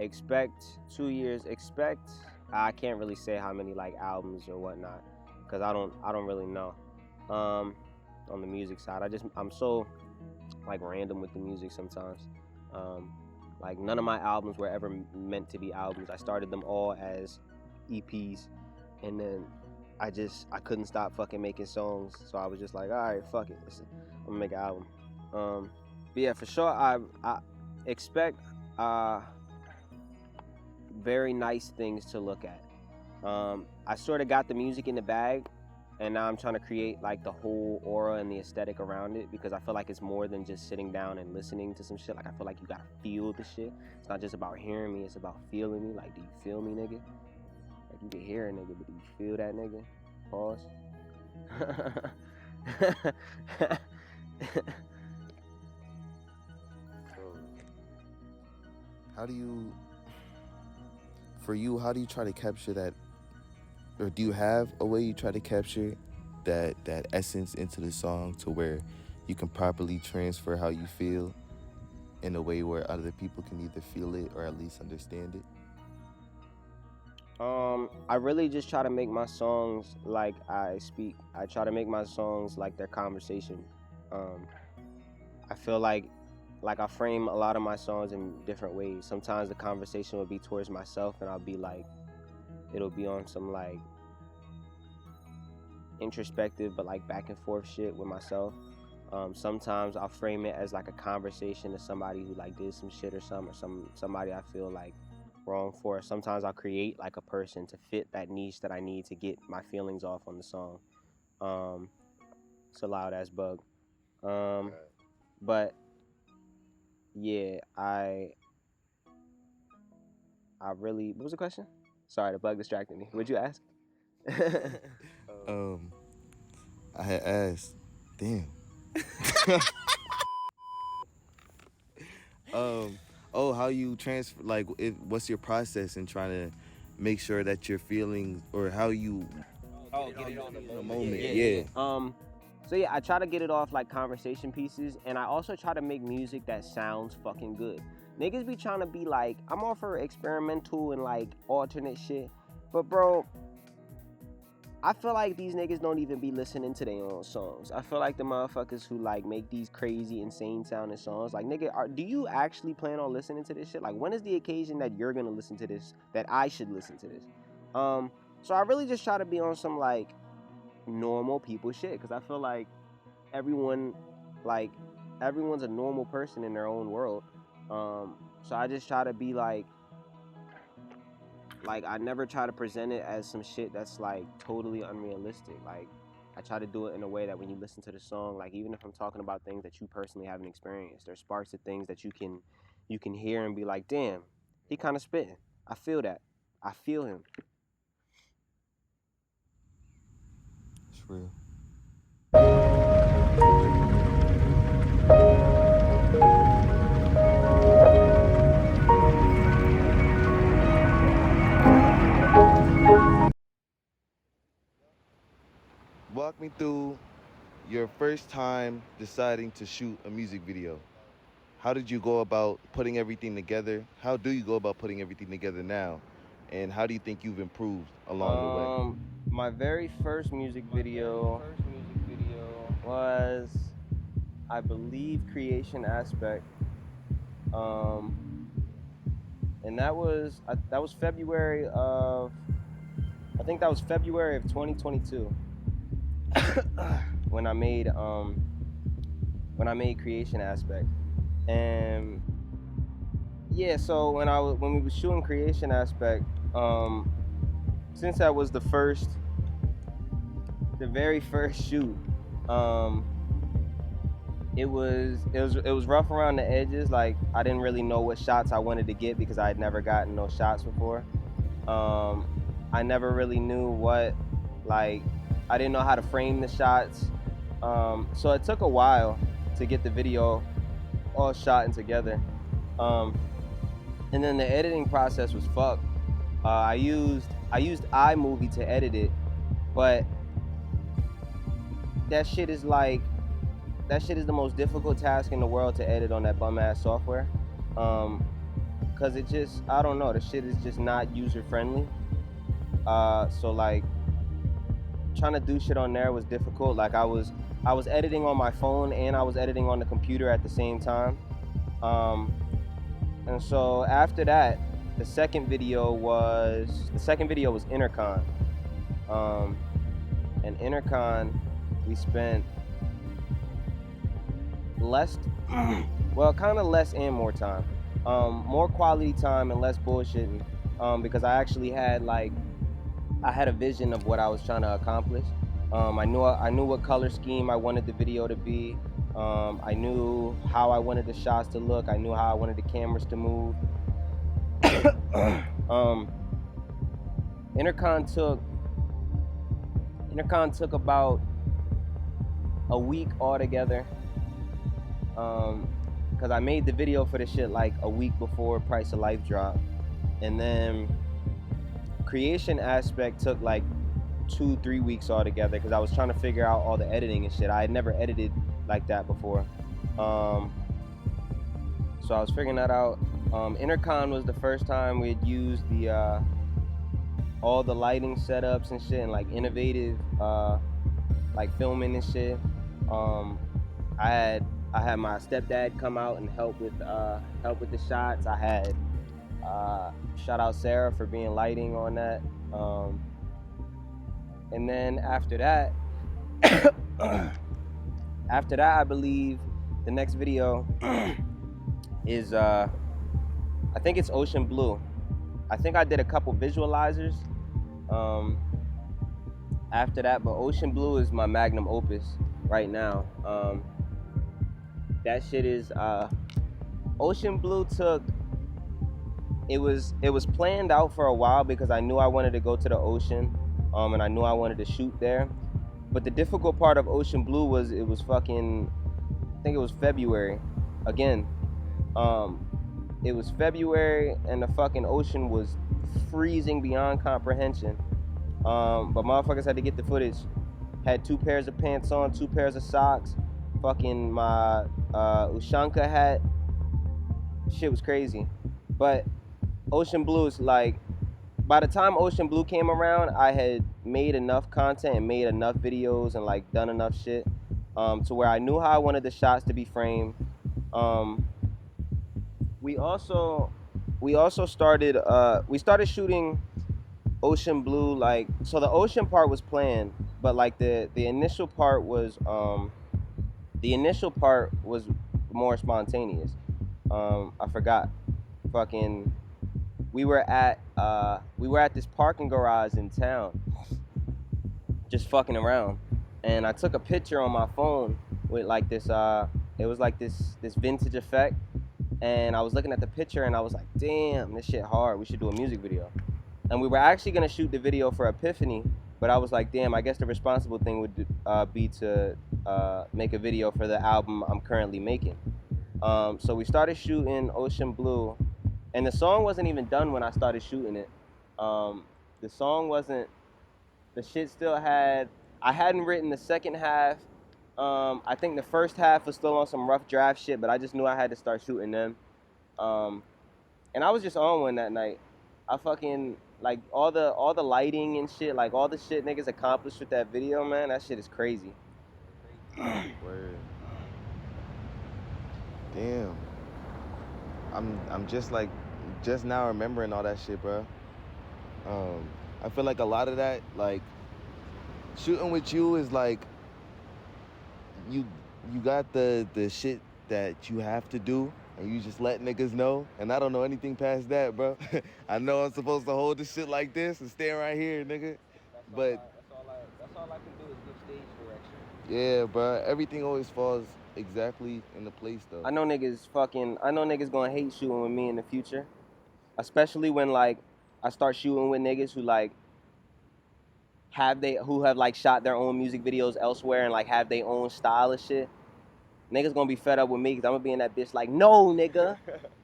Expect 2 years. Expect, I can't really say how many like albums or whatnot, because I don't really know. On the music side, I'm so like random with the music sometimes. Like none of my albums were ever meant to be albums. I started them all as EPs, and then I couldn't stop fucking making songs. So I was just like, all right, fuck it, I'm gonna make an album. But yeah, for sure, I expect very nice things to look at. I sort of got the music in the bag, and now I'm trying to create like the whole aura and the aesthetic around it, because I feel like it's more than just sitting down and listening to some shit. Like I feel like you gotta feel the shit. It's not just about hearing me, it's about feeling me. Like, do you feel me, nigga? Like you can hear a nigga, but do you feel that nigga? Pause. How do you try to capture that, or do you have a way you try to capture that essence into the song to where you can properly transfer how you feel in a way where other people can either feel it or at least understand it? I really just try to make my songs like I speak. I try to make my songs like they're conversation. I feel like I frame a lot of my songs in different ways. Sometimes the conversation will be towards myself, and I'll be like, it'll be on some like introspective but like back and forth shit with myself. Sometimes I'll frame it as like a conversation to somebody who like did some shit or something, or somebody I feel like wrong for. Sometimes I'll create like a person to fit that niche that I need to get my feelings off on the song. It's a loud ass bug. But yeah, I really, what was the question? Sorry, the bug distracted me. What'd you ask? I had asked, damn. How you transfer, like, what's your process in trying to make sure that your feelings, or how you Get it on the moment? Yeah. So yeah, I try to get it off like conversation pieces, and I also try to make music that sounds fucking good. Niggas be trying to be like, I'm all for experimental and like alternate shit, but bro, I feel like these niggas don't even be listening to their own songs. I feel like the motherfuckers who like make these crazy, insane sounding songs, like nigga, do you actually plan on listening to this shit? Like, when is the occasion that you're gonna listen to this, that I should listen to this? So I really just try to be on some like normal people shit, because I feel like everyone's a normal person in their own world. So I just try to be like I never try to present it as some shit that's like totally unrealistic. Like, I try to do it in a way that when you listen to the song, like even if I'm talking about things that you personally haven't experienced, there's sparks of things that you can hear and be like, damn, he kind of spitting. I feel that. I feel him. It's real. Walk me through your first time deciding to shoot a music video. How did you go about putting everything together? How do you go about putting everything together now? And how do you think you've improved along the way? My very first music video was, I believe, Creation Aspect. And that was February of, I think that was February of 2022. when I made Creation Aspect. And yeah, so when we were shooting Creation Aspect, since that was the first the very first shoot, it was rough around the edges. Like, I didn't really know what shots I wanted to get because I had never gotten those shots before. I never really knew what, like, I didn't know how to frame the shots. So it took a while to get the video all shot and together. And then the editing process was fucked. I used iMovie to edit it, but that shit is the most difficult task in the world to edit on that bum ass software. Cause it just, I don't know, the shit is just not user friendly. So like, trying to do shit on there was difficult. Like, I was editing on my phone and I was editing on the computer at the same time. And so after that, the second video was Intercon. And Intercon, we spent less, well, kind of less and more time. More quality time and less bullshitting. Because I actually had a vision of what I was trying to accomplish. I knew what color scheme I wanted the video to be. I knew how I wanted the shots to look. I knew how I wanted the cameras to move. Intercon took about a week altogether. Cause I made the video for the shit like a week before Price of Life dropped, and then creation aspect took like 2-3 weeks altogether because I was trying to figure out all the editing and shit. I had never edited like that before. So I was figuring that out. Intercon was the first time we had used the all the lighting setups and shit and like innovative like filming and shit. I had my stepdad come out and help with the shots. I had shout out Sarah for being lighting on that. And then after that, I believe the next video is I think it's Ocean Blue. I think I did a couple visualizers after that, but Ocean Blue is my magnum opus right now. That shit is Ocean Blue it was planned out for a while because I knew I wanted to go to the ocean, and I knew I wanted to shoot there. But the difficult part of Ocean Blue was I think it was February. Again, it was February and the fucking ocean was freezing beyond comprehension. But motherfuckers had to get the footage. Had 2 pairs of pants on, 2 pairs of socks, fucking my Ushanka hat. Shit was crazy. But Ocean Blue is like, by the time Ocean Blue came around, I had made enough content and made enough videos and like done enough shit to where I knew how I wanted the shots to be framed. We also started shooting Ocean Blue, like, so the ocean part was planned, but like the initial part was more spontaneous. I forgot. Fucking we were at this parking garage in town just fucking around, and I took a picture on my phone with like this it was like this vintage effect, and I was looking at the picture and I was like, damn, this shit hard, we should do a music video. And we were actually gonna shoot the video for Epiphany, but I was like, damn, I guess the responsible thing would be to make a video for the album I'm currently making. So we started shooting Ocean Blue, and the song wasn't even done when I started shooting it. The shit still I hadn't written the second half. I think the first half was still on some rough draft shit, but I just knew I had to start shooting them. And I was just on one that night. I fucking, like, all the lighting and shit, like all the shit niggas accomplished with that video, man, that shit is crazy. Word. Damn. I'm just now remembering all that shit, bro. I feel like a lot of that, like, shooting with you is like, you got the shit that you have to do, and you just let niggas know, and I don't know anything past that, bro. I know I'm supposed to hold this shit like this and stand right here, nigga. That's all I can do is give stage direction. Yeah, bro. Everything always falls exactly in the place though. I know niggas gonna hate shooting with me in the future, especially when like I start shooting with niggas who like who have like shot their own music videos elsewhere and like have their own style of shit. Niggas gonna be fed up with me because I'm gonna be in that bitch like, no, nigga,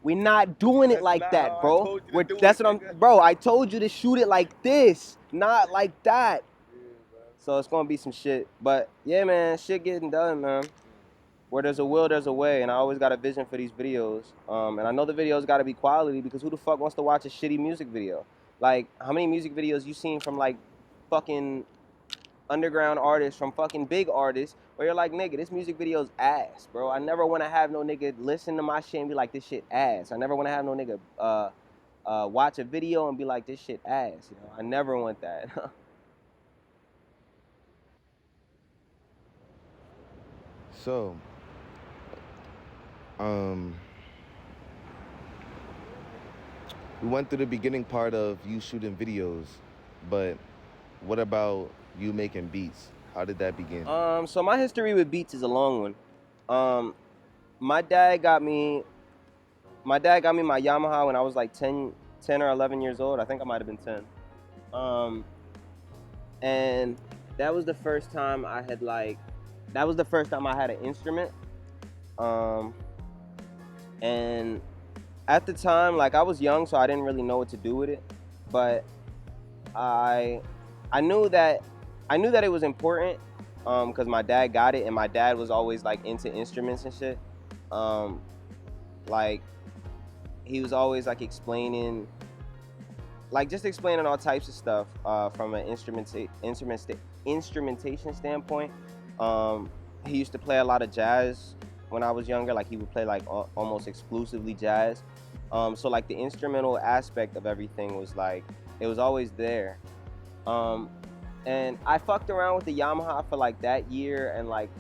we not doing it That's like not that, how I bro. told you to do That's it, what I'm, nigga. bro. I told you to shoot it like this, not like that. So it's gonna be some shit. But yeah, man, shit getting done, man. Where there's a will, there's a way, and I always got a vision for these videos. And I know the videos got to be quality because who the fuck wants to watch a shitty music video? Like, how many music videos you seen from like fucking underground artists, from fucking big artists, where you're like, nigga, this music video's ass, bro. I never want to have no nigga listen to my shit and be like, this shit ass. I never want to have no nigga watch a video and be like, this shit ass. You know, I never want that. So, we went through the beginning part of you shooting videos, but what about you making beats? How did that begin? So my history with beats is a long one. My dad got me my Yamaha when I was like 10 or 11 years old. I think I might have been 10. And that was the first time I had an instrument. And at the time, like, I was young, so I didn't really know what to do with it. But I knew that it was important because my dad got it, and my dad was always like into instruments and shit. Like, he was always like explaining all types of stuff from an instrumentation standpoint. He used to play a lot of jazz when I was younger. Like, he would play like almost exclusively jazz. So like the instrumental aspect of everything was like, it was always there. And I fucked around with the Yamaha for like that year and like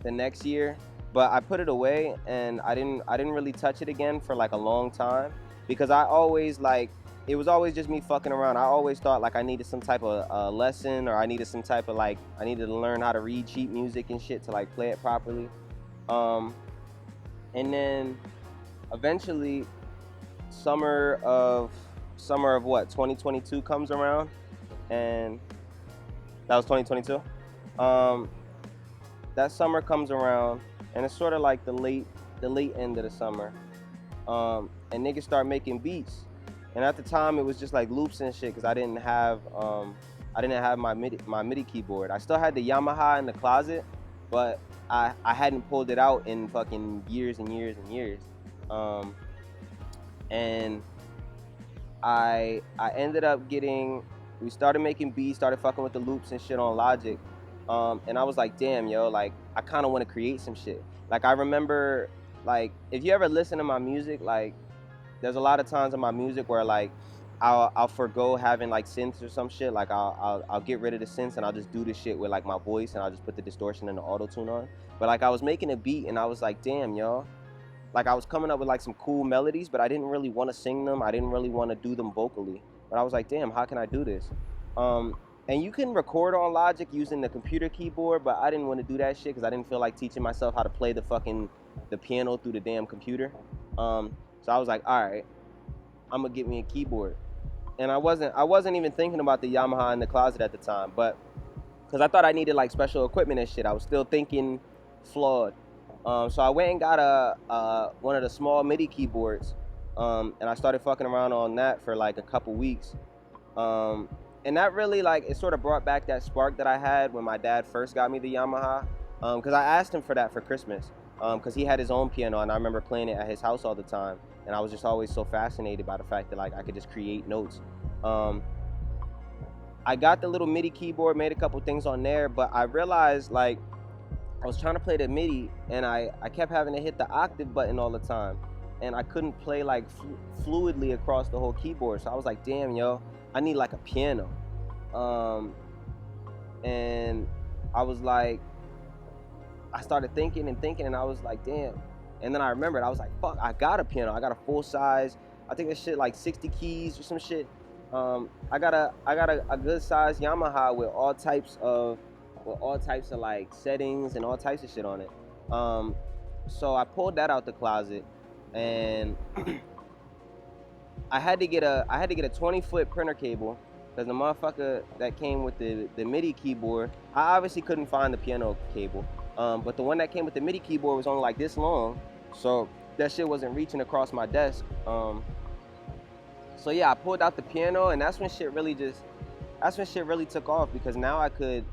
the next year, but I put it away and I didn't really touch it again for like a long time because I always like, it was always just me fucking around. I always thought like I needed some type of lesson, or I needed some type of like, I needed to learn how to read sheet music and shit to like play it properly. And then eventually summer of what, 2022 comes around, and that was 2022. That summer comes around, and it's sort of like the late end of the summer. And niggas start making beats. And at the time, it was just like loops and shit, because I didn't have my MIDI keyboard. I still had the Yamaha in the closet, but I hadn't pulled it out in fucking years and years and years. And I ended up we started making beats, started fucking with the loops and shit on Logic. And I was like, damn, yo, like, I kind of want to create some shit. Like, I remember, like, if you ever listen to my music, like, there's a lot of times in my music where like I'll forgo having like synths or some shit. Like I'll get rid of the synths and I'll just do this shit with like my voice, and I'll just put the distortion and the auto tune on. But like I was making a beat and I was like, damn, yo, like I was coming up with like some cool melodies, but I didn't really want to sing them. I didn't really want to do them vocally. But I was like, damn, how can I do this? And you can record on Logic using the computer keyboard, but I didn't want to do that shit because I didn't feel like teaching myself how to play the piano through the damn computer. So I was like, all right, I'm gonna get me a keyboard. And I wasn't even thinking about the Yamaha in the closet at the time, but because I thought I needed like special equipment and shit, I was still thinking flawed. So I went and got one of the small MIDI keyboards, and I started fucking around on that for like a couple weeks. And that really, like, it sort of brought back that spark that I had when my dad first got me the Yamaha, because I asked him for that for Christmas, because he had his own piano, and I remember playing it at his house all the time. And I was just always so fascinated by the fact that like I could just create notes. I got the little MIDI keyboard, made a couple things on there, but I realized like I was trying to play the MIDI and I kept having to hit the octave button all the time, and I couldn't play like fluidly across the whole keyboard. So I was like, damn, yo, I need like a piano. And I was like, I started thinking and I was like, damn. And then I remembered, I was like, fuck, I got a piano. I got a full size, I think this shit like 60 keys or some shit. I got a good size Yamaha with all types of with all types of like settings and all types of shit on it. So I pulled that out the closet, and I had to get a 20-foot printer cable because the motherfucker that came with the MIDI keyboard, I obviously couldn't find the piano cable, but the one that came with the MIDI keyboard was only like this long, so that shit wasn't reaching across my desk. So yeah, I pulled out the piano, and that's when shit really took off, because now I could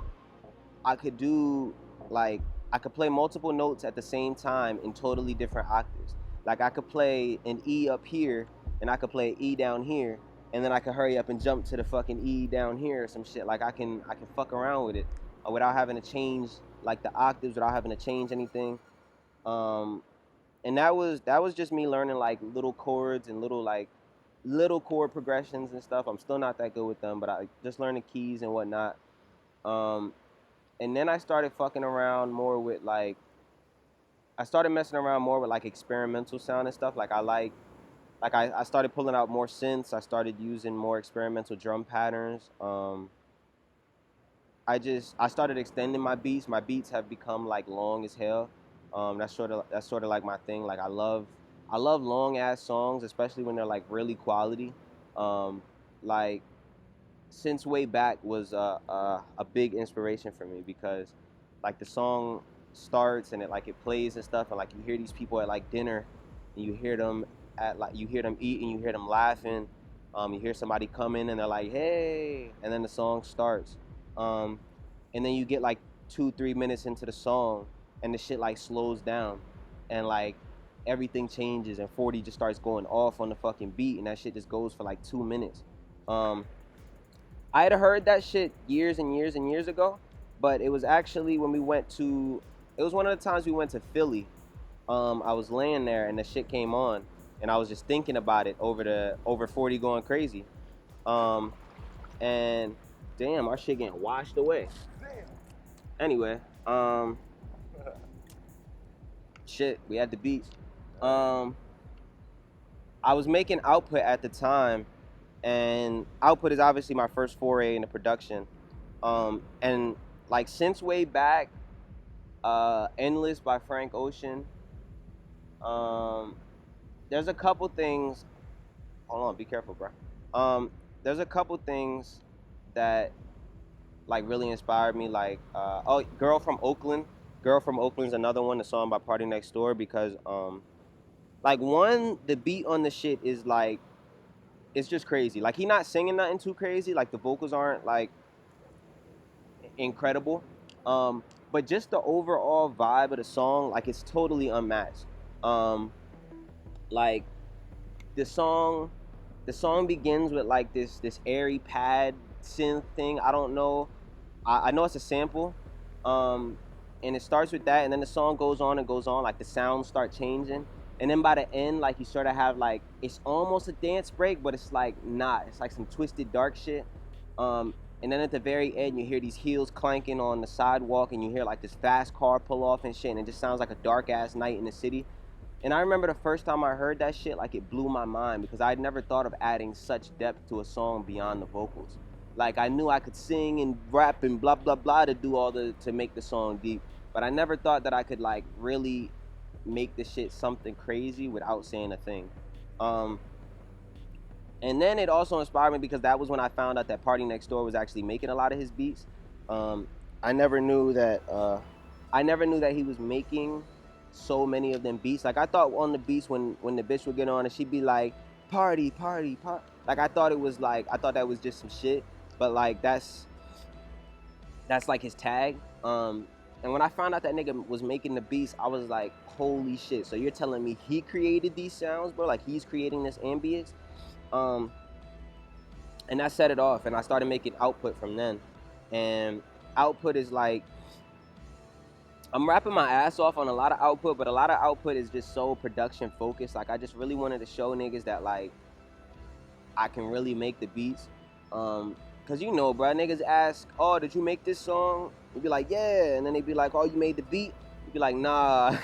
do, like, I could play multiple notes at the same time in totally different octaves. Like, I could play an E up here, and I could play an E down here, and then I could hurry up and jump to the fucking E down here or some shit. Like, I can fuck around with it without having to change, like, the octaves, without having to change anything. And that was just me learning, like, little chords and little chord progressions and stuff. I'm still not that good with them, but I just learned the keys and whatnot. And then I started fucking around more with, like, I started messing around more with, like, experimental sound and stuff. Like, I started pulling out more synths. I started using more experimental drum patterns. I started extending my beats. My beats have become, like, long as hell. That's sort of like my thing. Like, I love long ass songs, especially when they're, like, really quality. Like, Since Way Back was a big inspiration for me, because, like, the song starts and it plays and stuff, and, like, you hear these people at, like, dinner, and you hear them eating, you hear them laughing, you hear somebody come in and they're like, hey, and then the song starts, and then you get like 2-3 minutes into the song, and the shit, like, slows down, and, like, everything changes, and 40 just starts going off on the fucking beat, and that shit just goes for like 2 minutes. I had heard that shit years and years and years ago, but it was actually when it was one of the times we went to Philly. I was laying there and the shit came on, and I was just thinking about it over 40 going crazy. And damn, our shit getting washed away. Anyway, shit, we had the beats. I was making Output at the time, and Output is obviously my first foray into production. And, like, Since Way Back, Endless by Frank Ocean. There's a couple things. Hold on, be careful, bro. There's a couple things that, like, really inspired me. Like, Girl from Oakland. Girl from Oakland's another one, the song by Party Next Door, because, like, one, the beat on the shit is, like, it's just crazy. Like, he not singing nothing too crazy. Like, the vocals aren't, like, incredible. But just the overall vibe of the song, like, it's totally unmatched. Like, the song begins with, like, this airy pad synth thing. I don't know. I know it's a sample. And it starts with that, and then the song goes on and goes on. Like, the sounds start changing. And then by the end, like, you sort of have, like, it's almost a dance break, but it's, like, not. It's like some twisted dark shit. And then at the very end, you hear these heels clanking on the sidewalk, and you hear, like, this fast car pull off and shit, and it just sounds like a dark-ass night in the city. And I remember the first time I heard that shit, like, it blew my mind, because I'd never thought of adding such depth to a song beyond the vocals. Like, I knew I could sing and rap and blah, blah, blah to make the song deep, but I never thought that I could, like, really make the shit something crazy without saying a thing. And then it also inspired me because that was when I found out that Party Next Door was actually making a lot of his beats. I never knew that he was making so many of them beats. Like, I thought on the beats when the bitch would get on and she'd be like, party, party, party. Like, I thought that was just some shit. But, like, that's like his tag. And when I found out that nigga was making the beats, I was like, holy shit. So you're telling me he created these sounds, bro? Like, he's creating this ambience? And that set it off, and I started making Output from then. And Output is like, I'm rapping my ass off on a lot of Output, but a lot of Output is just so production focused. Like, I just really wanted to show niggas that, like, I can really make the beats. Cause, you know, bro, niggas ask, oh, did you make this song? You'd be like, yeah. And then they'd be like, oh, you made the beat? You'd be like, nah.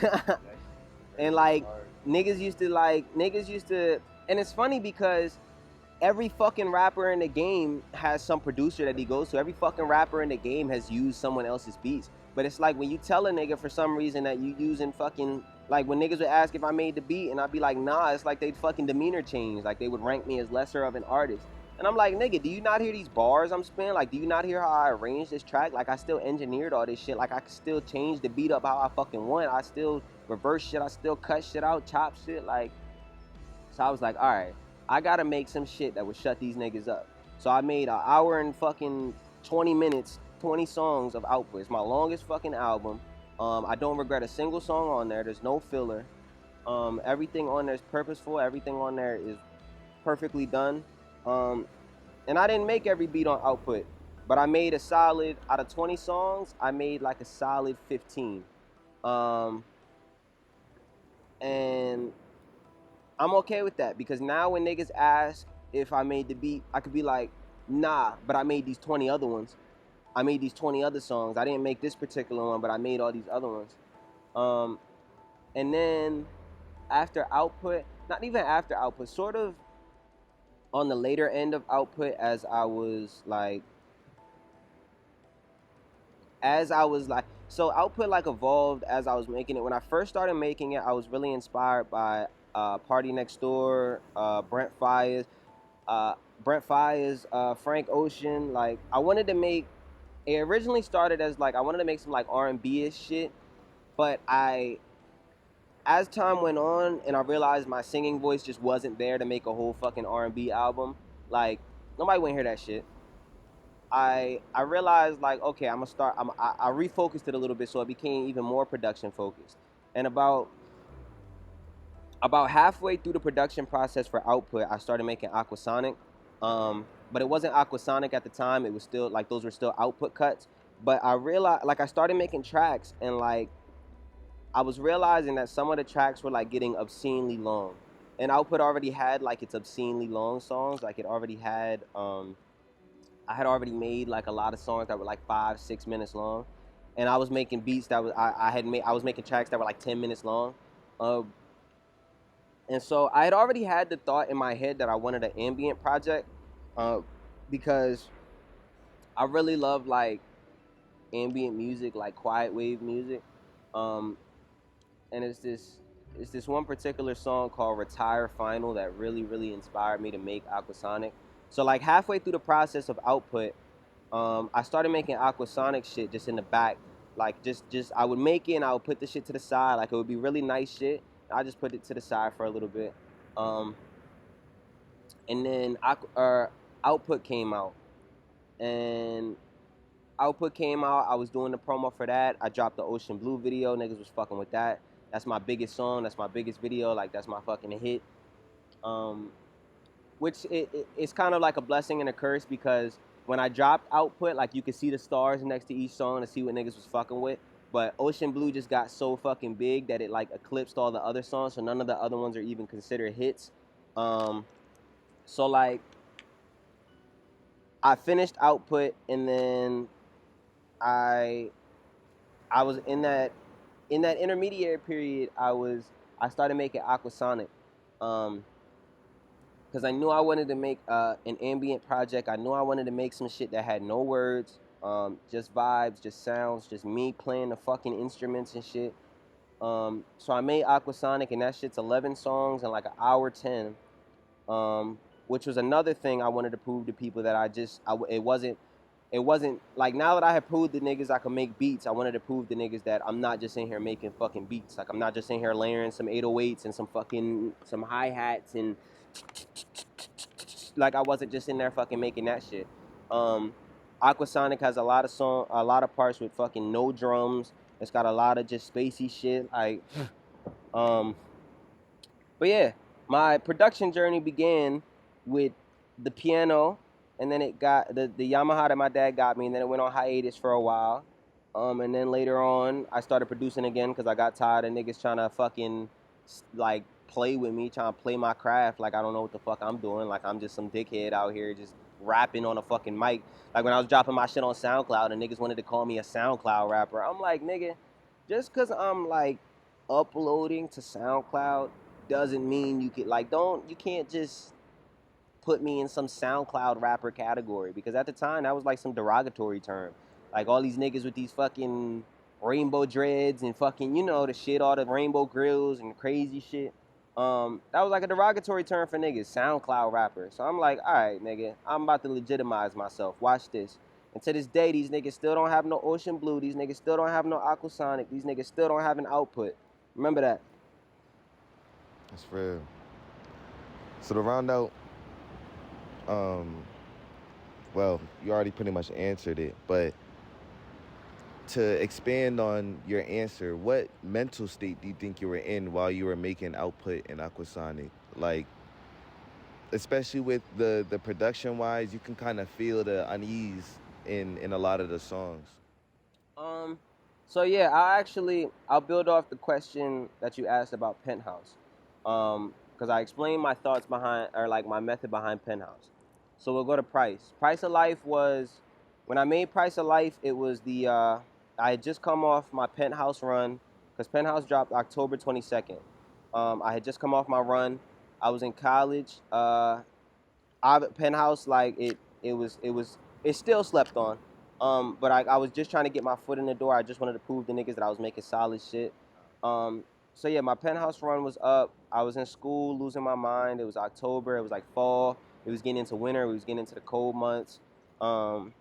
And, like, niggas used to, and it's funny because every fucking rapper in the game has some producer that he goes to. Every fucking rapper in the game has used someone else's beats. But it's like when you tell a nigga for some reason that you using fucking, like when niggas would ask if I made the beat and I'd be like, nah, it's like they'd fucking demeanor change. Like they would rank me as lesser of an artist. And I'm like, nigga, do you not hear these bars I'm spinning? Like, do you not hear how I arranged this track? Like, I still engineered all this shit. Like, I still changed the beat up how I fucking want. I still reverse shit. I still cut shit out, chop shit. Like, so I was like, all right, I gotta make some shit that would shut these niggas up. So I made an hour and fucking 20 minutes, 20 songs of output. It's my longest fucking album. I don't regret a single song on there. There's no filler. Everything on there is purposeful. Everything on there is perfectly done. And I didn't make every beat on output, but I made a solid, out of 20 songs, I made like a solid 15. And I'm okay with that because now when niggas ask if I made the beat, I could be like, nah, but I made these 20 other ones. I made these 20 other songs. I didn't make this particular one, but I made all these other ones. And then after output, not even after output, sort of on the later end of output as I was like, so output like evolved as I was making it. When I first started making it, I was really inspired by Party Next Door, Brent Fires, Frank Ocean. Like I wanted to make. It originally started as like I wanted to make some like R&B-ish shit, but as time went on and I realized my singing voice just wasn't there to make a whole fucking R&B album. Like nobody wouldn't hear that shit. I realized like okay, I'm gonna start. I refocused it a little bit so it became even more production focused. And about halfway through the production process for output, I started making Aquasonic. But it wasn't Aquasonic at the time. It was still like those were still output cuts. But I realized like I started making tracks and like I was realizing that some of the tracks were like getting obscenely long. And output already had like its obscenely long songs. Like it already had I had already made like a lot of songs that were like 5-6 minutes long, and I was making beats that was I was making tracks that were like 10 minutes long, and so I had already had the thought in my head that I wanted an ambient project, because I really love like ambient music, like quiet wave music, and it's this one particular song called Retire Final that really inspired me to make Aquasonic. So like halfway through the process of output, I started making Aquasonic shit just in the back. Like just I would make it and I would put the shit to the side. Like it would be really nice shit. I just put it to the side for a little bit. And then Output came out. And Output came out. I was doing the promo for that. I dropped the Ocean Blue video. Niggas was fucking with that. That's my biggest song. That's my biggest video. Like that's my fucking hit. Which it's kind of like a blessing and a curse because when I dropped Output, like you could see the stars next to each song to see what niggas was fucking with. But Ocean Blue just got so fucking big that it like eclipsed all the other songs, so none of the other ones are even considered hits. So like I finished Output and then I was in that intermediary period. I started making Aquasonic. Because I knew I wanted to make an ambient project. I knew I wanted to make some shit that had no words, just vibes, just sounds, just me playing the fucking instruments and shit. So I made Aquasonic, and that shit's 11 songs and like an hour 10, which was another thing I wanted to prove to people that it wasn't like now that I have proved the niggas I can make beats, I wanted to prove the niggas that I'm not just in here making fucking beats. Like I'm not just in here layering some 808s and some hi-hats and like I wasn't just in there fucking making that shit. Aquasonic has a lot of parts with fucking no drums. It's got a lot of just spacey shit. Like, but yeah, my production journey began with the piano, and then it got the Yamaha that my dad got me, and then it went on hiatus for a while. And then later on, I started producing again because I got tired of niggas trying to fucking like play with me, trying to play my craft. Like I don't know what the fuck I'm doing. Like I'm just some dickhead out here just rapping on a fucking mic. Like when I was dropping my shit on SoundCloud and niggas wanted to call me a SoundCloud rapper. I'm like, nigga, just because I'm like uploading to SoundCloud doesn't mean you can like you can't just put me in some SoundCloud rapper category, because at the time that was like some derogatory term. Like all these niggas with these fucking rainbow dreads and fucking, you know, the shit, all the rainbow grills and crazy shit. That was like a derogatory term for niggas, SoundCloud rapper. So I'm like, all right, nigga, I'm about to legitimize myself. Watch this. And to this day, these niggas still don't have no Ocean Blue. These niggas still don't have no Aquasonic. These niggas still don't have an output. Remember that. That's real. So to round out, well, you already pretty much answered it, but to expand on your answer, what mental state do you think you were in while you were making Output and Aquasonic? Like, especially with the production wise, you can kind of feel the unease in a lot of the songs. So yeah, I'll build off the question that you asked about Penthouse. Because I explained my thoughts behind, or like my method behind Penthouse. So we'll go to Price. Price of Life was, when I made Price of Life, it was I had just come off my Penthouse run, because Penthouse dropped October 22nd. I had just come off my run. I was in college. Penthouse, like it still slept on. But I was just trying to get my foot in the door. I just wanted to prove the niggas that I was making solid shit. So yeah, my Penthouse run was up. I was in school, losing my mind. It was October. It was like fall. It was getting into winter. We was getting into the cold months. And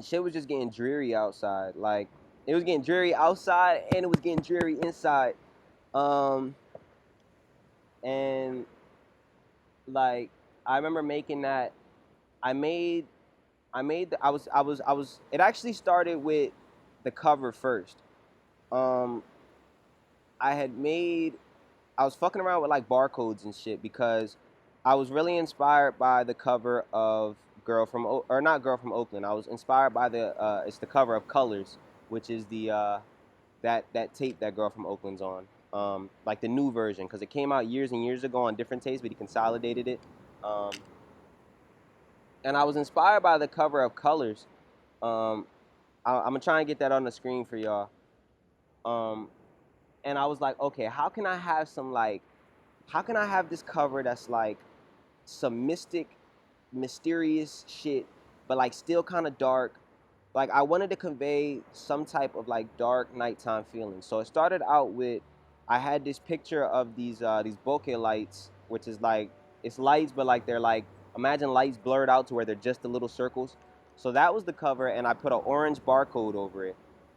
shit was just getting dreary outside. Like, it was getting dreary outside and it was getting dreary inside. And like, I remember making that. It actually started with the cover first. I was fucking around with like barcodes and shit, because I was really inspired by the cover of not Girl from Oakland. I was inspired by it's the cover of Colors, which is that tape that Girl from Oakland's on. Like the new version, because it came out years and years ago on different tapes, but he consolidated it. And I was inspired by the cover of Colors. I'm gonna try and get that on the screen for y'all. And I was like, okay, how can I have this cover that's like some mysterious shit, but like still kind of dark. Like, I wanted to convey some type of like dark nighttime feeling. So it started out with, I had this picture of these bokeh lights, which is like, it's lights, but like they're like, imagine lights blurred out to where they're just the little circles. So that was the cover, and I put an orange barcode over it.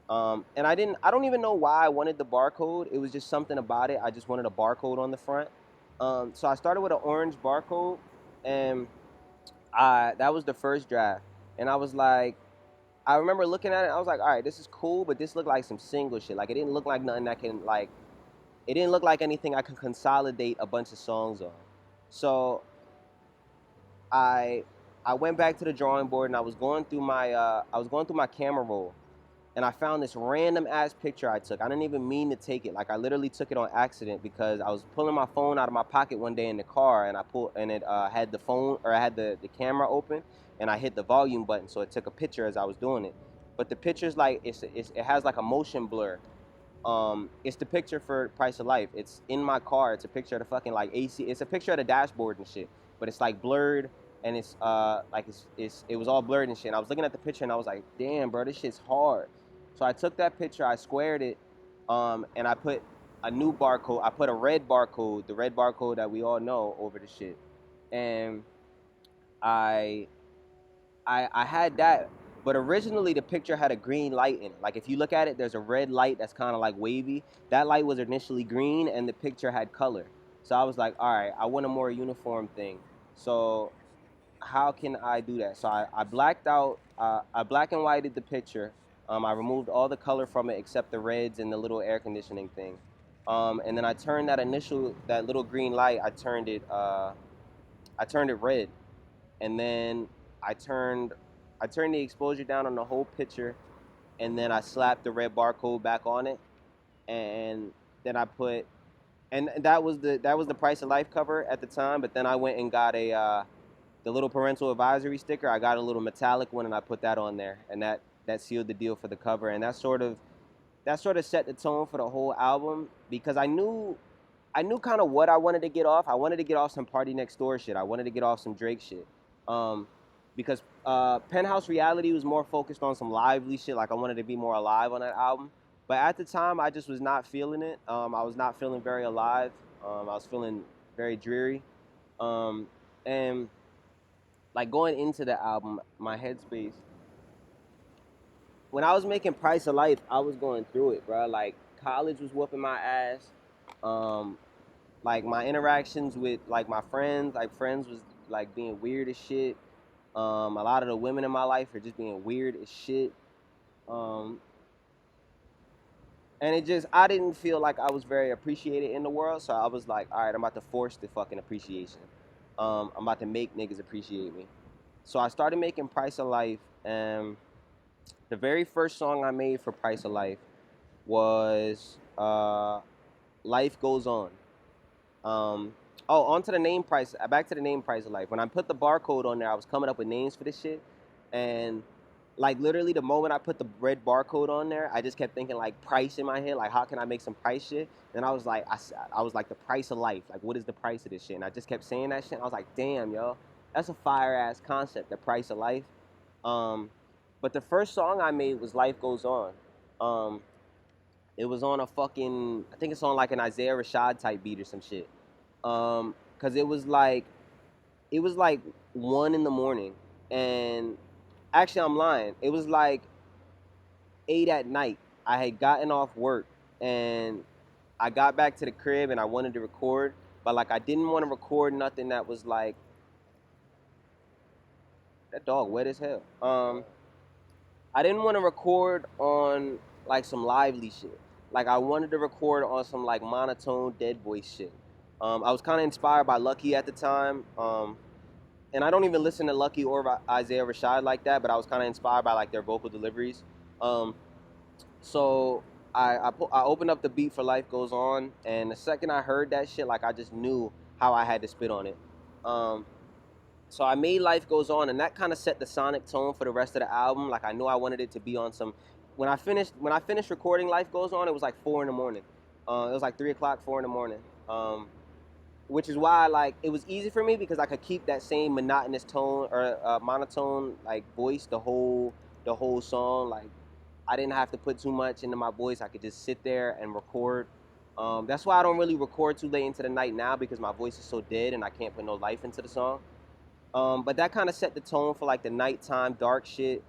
And I don't even know why I wanted the barcode. It was just something about it. I just wanted a barcode on the front. So I started with an orange barcode, and that was the first draft. And I was like, I remember looking at it, I was like, all right, this is cool, but this looked like some single shit. Like, it didn't look like nothing that can, like, it didn't look like anything I could consolidate a bunch of songs on. So I went back to the drawing board, and I was going through my camera roll, and I found this random ass picture I took. I didn't even mean to take it. Like, I literally took it on accident, because I was pulling my phone out of my pocket one day in the car, and it had the phone, or I had the camera open, and I hit the volume button, so it took a picture as I was doing it. But the picture's like, it has like a motion blur. It's the picture for Price of Life. It's in my car. It's a picture of the fucking like AC. It's a picture of the dashboard and shit, but it's like blurred, and it was all blurred and shit. And I was looking at the picture, and I was like, damn, bro, this shit's hard. So I took that picture, I squared it, and I put a new barcode. I put a red barcode, the red barcode that we all know, over the shit. And I had that, but originally the picture had a green light in it. Like, if you look at it, there's a red light that's kind of like wavy. That light was initially green, and the picture had color. So I was like, all right, I want a more uniform thing. So how can I do that? So I blacked out, I black and whited the picture. I removed all the color from it except the reds and the little air conditioning thing. And then I turned that little green light, I turned it red. And then I turned the exposure down on the whole picture, and then I slapped the red barcode back on it, and then that was the Price of Life cover at the time. But then I went and got the little parental advisory sticker. I got a little metallic one, and I put that on there, and that sealed the deal for the cover. And that sort of set the tone for the whole album, because I knew I knew kind of what I wanted to get off. I wanted to get off some Party Next Door shit. I wanted to get off some Drake shit. Because Penthouse Reality was more focused on some lively shit. Like I wanted to be more alive on that album. But at the time, I just was not feeling it. I was not feeling very alive. I was feeling very dreary. And like going into the album, my headspace. When I was making Price of Life, I was going through it, bro. Like college was whooping my ass. Um, like my interactions with like my friends, like friends was like being weird as shit. A lot of the women in my life are just being weird as shit. Um, and it just, I didn't feel like I was very appreciated in the world. So I was like, all right, I'm about to force the fucking appreciation. I'm about to make niggas appreciate me. So I started making Price of Life, and the very first song I made for Price of Life was Life Goes On. On to the name price. Back to the name Price of Life. When I put the barcode on there, I was coming up with names for this shit, and like literally the moment I put the red barcode on there, I just kept thinking like price in my head, like how can I make some price shit? And I was like, I was like the price of life. Like what is the price of this shit? And I just kept saying that shit. And I was like, damn, yo, that's a fire ass concept, the price of life. Um, but the first song I made was Life Goes On. Um, it was on a fucking, I think it's on like an Isaiah Rashad type beat or some shit. Cause it was like 1 in the morning, and actually I'm lying. It was like 8 at night. I had gotten off work, and I got back to the crib, and I wanted to record, but like I didn't want to record nothing that was like that dog wet as hell. I didn't want to record on like some lively shit. Like I wanted to record on some like monotone dead voice shit. I was kind of inspired by Lucky at the time. And I don't even listen to Lucky or Isaiah Rashad like that, but I was kind of inspired by like their vocal deliveries. Um, so I opened up the beat for Life Goes On, and the second I heard that shit, like I just knew how I had to spit on it. Um, so I made Life Goes On, and that kind of set the sonic tone for the rest of the album. Like I knew I wanted it to be on some. When I finished recording Life Goes On, it was like 4 in the morning. It was like 3 o'clock, 4 in the morning. Which is why like it was easy for me because I could keep that same monotonous tone or monotone like voice the whole song. Like I didn't have to put too much into my voice. I could just sit there and record. That's why I don't really record too late into the night now because my voice is so dead and I can't put no life into the song. But that kind of set the tone for like the nighttime dark shit.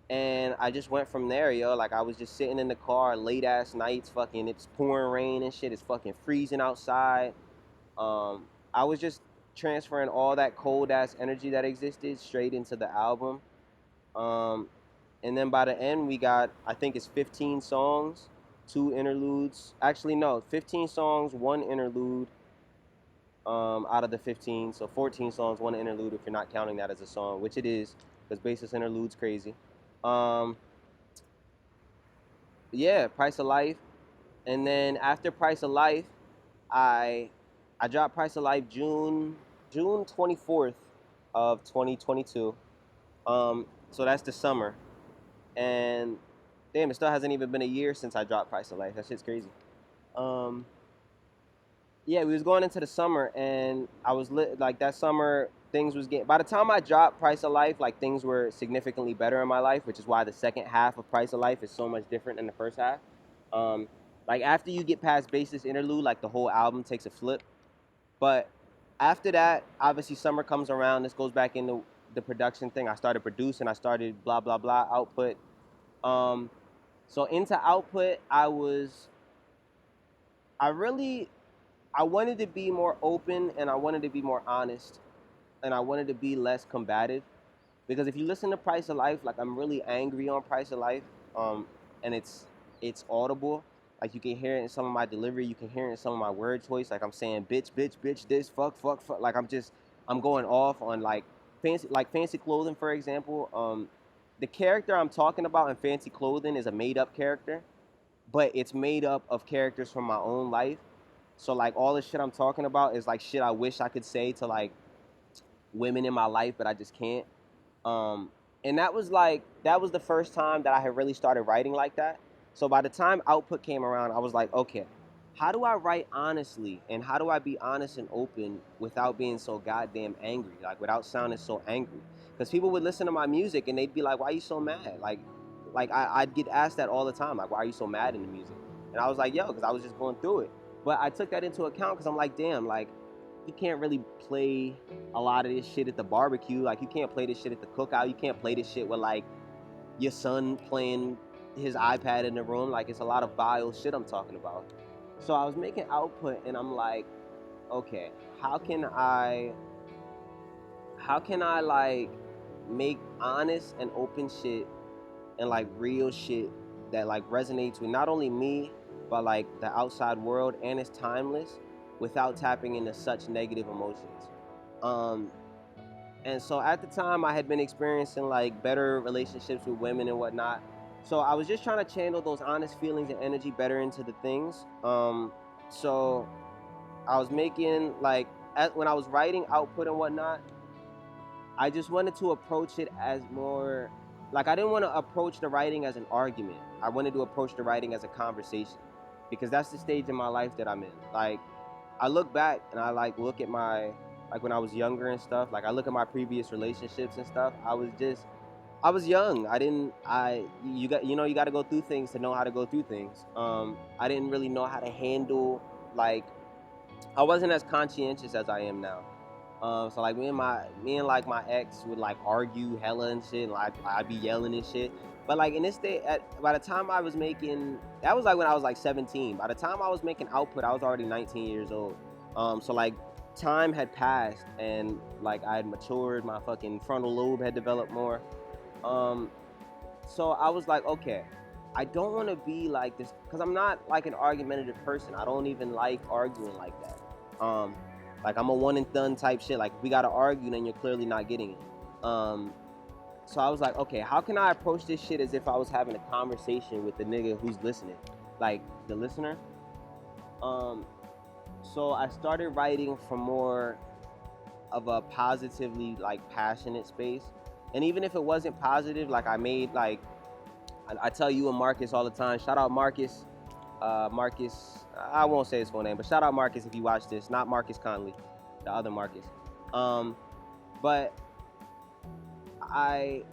And I just went from there, yo. Like I was just sitting in the car late ass nights, fucking it's pouring rain and shit. It's fucking freezing outside. Um, I was just transferring all that cold ass energy that existed straight into the album. Um, and then by the end, we got, I think it's 15 songs, 2 interludes. Actually, no, 15 songs, 1 interlude out of the 15. So 14 songs, 1 interlude if you're not counting that as a song, which it is, because basis interlude's crazy. Um, yeah, Price of Life. And then after Price of Life, I I dropped Price of Life June 24th of 2022. So that's the summer. And damn, it still hasn't even been a year since I dropped Price of Life. That shit's crazy. Um, yeah, we was going into the summer, and I was lit like that summer. Things was getting. By the time I dropped Price of Life, like things were significantly better in my life, which is why the second half of Price of Life is so much different than the first half. Um, like after you get past Basis Interlude, like the whole album takes a flip. But after that, obviously summer comes around. This goes back into the production thing. I started producing. I started blah blah blah output. Um, so into output, I really I wanted to be more open and I wanted to be more honest and I wanted to be less combative because if you listen to Price of Life, like I'm really angry on Price of Life, and it's audible. Like you can hear it in some of my delivery, you can hear it in some of my word choice. Like I'm saying bitch, bitch, bitch, this, fuck, fuck, fuck. Like I'm going off on like fancy clothing, for example. The character I'm talking about in Fancy Clothing is a made up character, but it's made up of characters from my own life. So like all the shit I'm talking about is like shit I wish I could say to like women in my life, but I just can't. Um, and that was the first time that I had really started writing like that. So by the time output came around, I was like, okay, how do I write honestly, and how do I be honest and open without being so goddamn angry, like without sounding so angry? Because people would listen to my music and they'd be like, "Why are you so mad?" I'd get asked that all the time, like, "Why are you so mad in the music?" And I was like, "Yo, because I was just going through it." But I took that into account because I'm like, damn, like you can't really play a lot of this shit at the barbecue. Like you can't play this shit at the cookout. You can't play this shit with like your son playing his iPad in the room. Like it's a lot of vile shit I'm talking about. So I was making output and I'm like, okay, how can I like make honest and open shit and like real shit that like resonates with not only me but like the outside world and it's timeless without tapping into such negative emotions. Um and so at the time I had been experiencing like better relationships with women and whatnot. So I was just trying to channel those honest feelings and energy better into the things. So I was making like when I was writing output and whatnot, I just wanted to approach it as more like I didn't want to approach the writing as an argument. I wanted to approach the writing as a conversation because that's the stage in my life that I'm in. Like I look back and I like look at my like when I was younger and stuff. Like I look at my previous relationships and stuff. I was young. I didn't I you got you got to go through things to know how to go through things. I didn't really know how to handle like I wasn't as conscientious as I am now. So like me and like my ex would like argue hella and shit. And, like I'd be yelling and shit. But like in this day, by the time I was making, that was like when I was like 17. By the time I was making output, I was already 19 years old. So like time had passed and like I had matured. My fucking frontal lobe had developed more. Um, so I was like, okay, I don't want to be like this because I'm not like an argumentative person. I don't even like arguing like that. Like I'm a one and done type shit. Like if we gotta argue, then you're clearly not getting it. So I was like, okay, how can I approach this shit as if I was having a conversation with the nigga who's listening, like the listener. Um, so I started writing from more of a positively like passionate space, and even if it wasn't positive, like I made like I tell you and Marcus all the time. Shout out Marcus. Marcus, I won't say his full name, but shout out Marcus if you watch this. Not Marcus Conley, the other Marcus. But I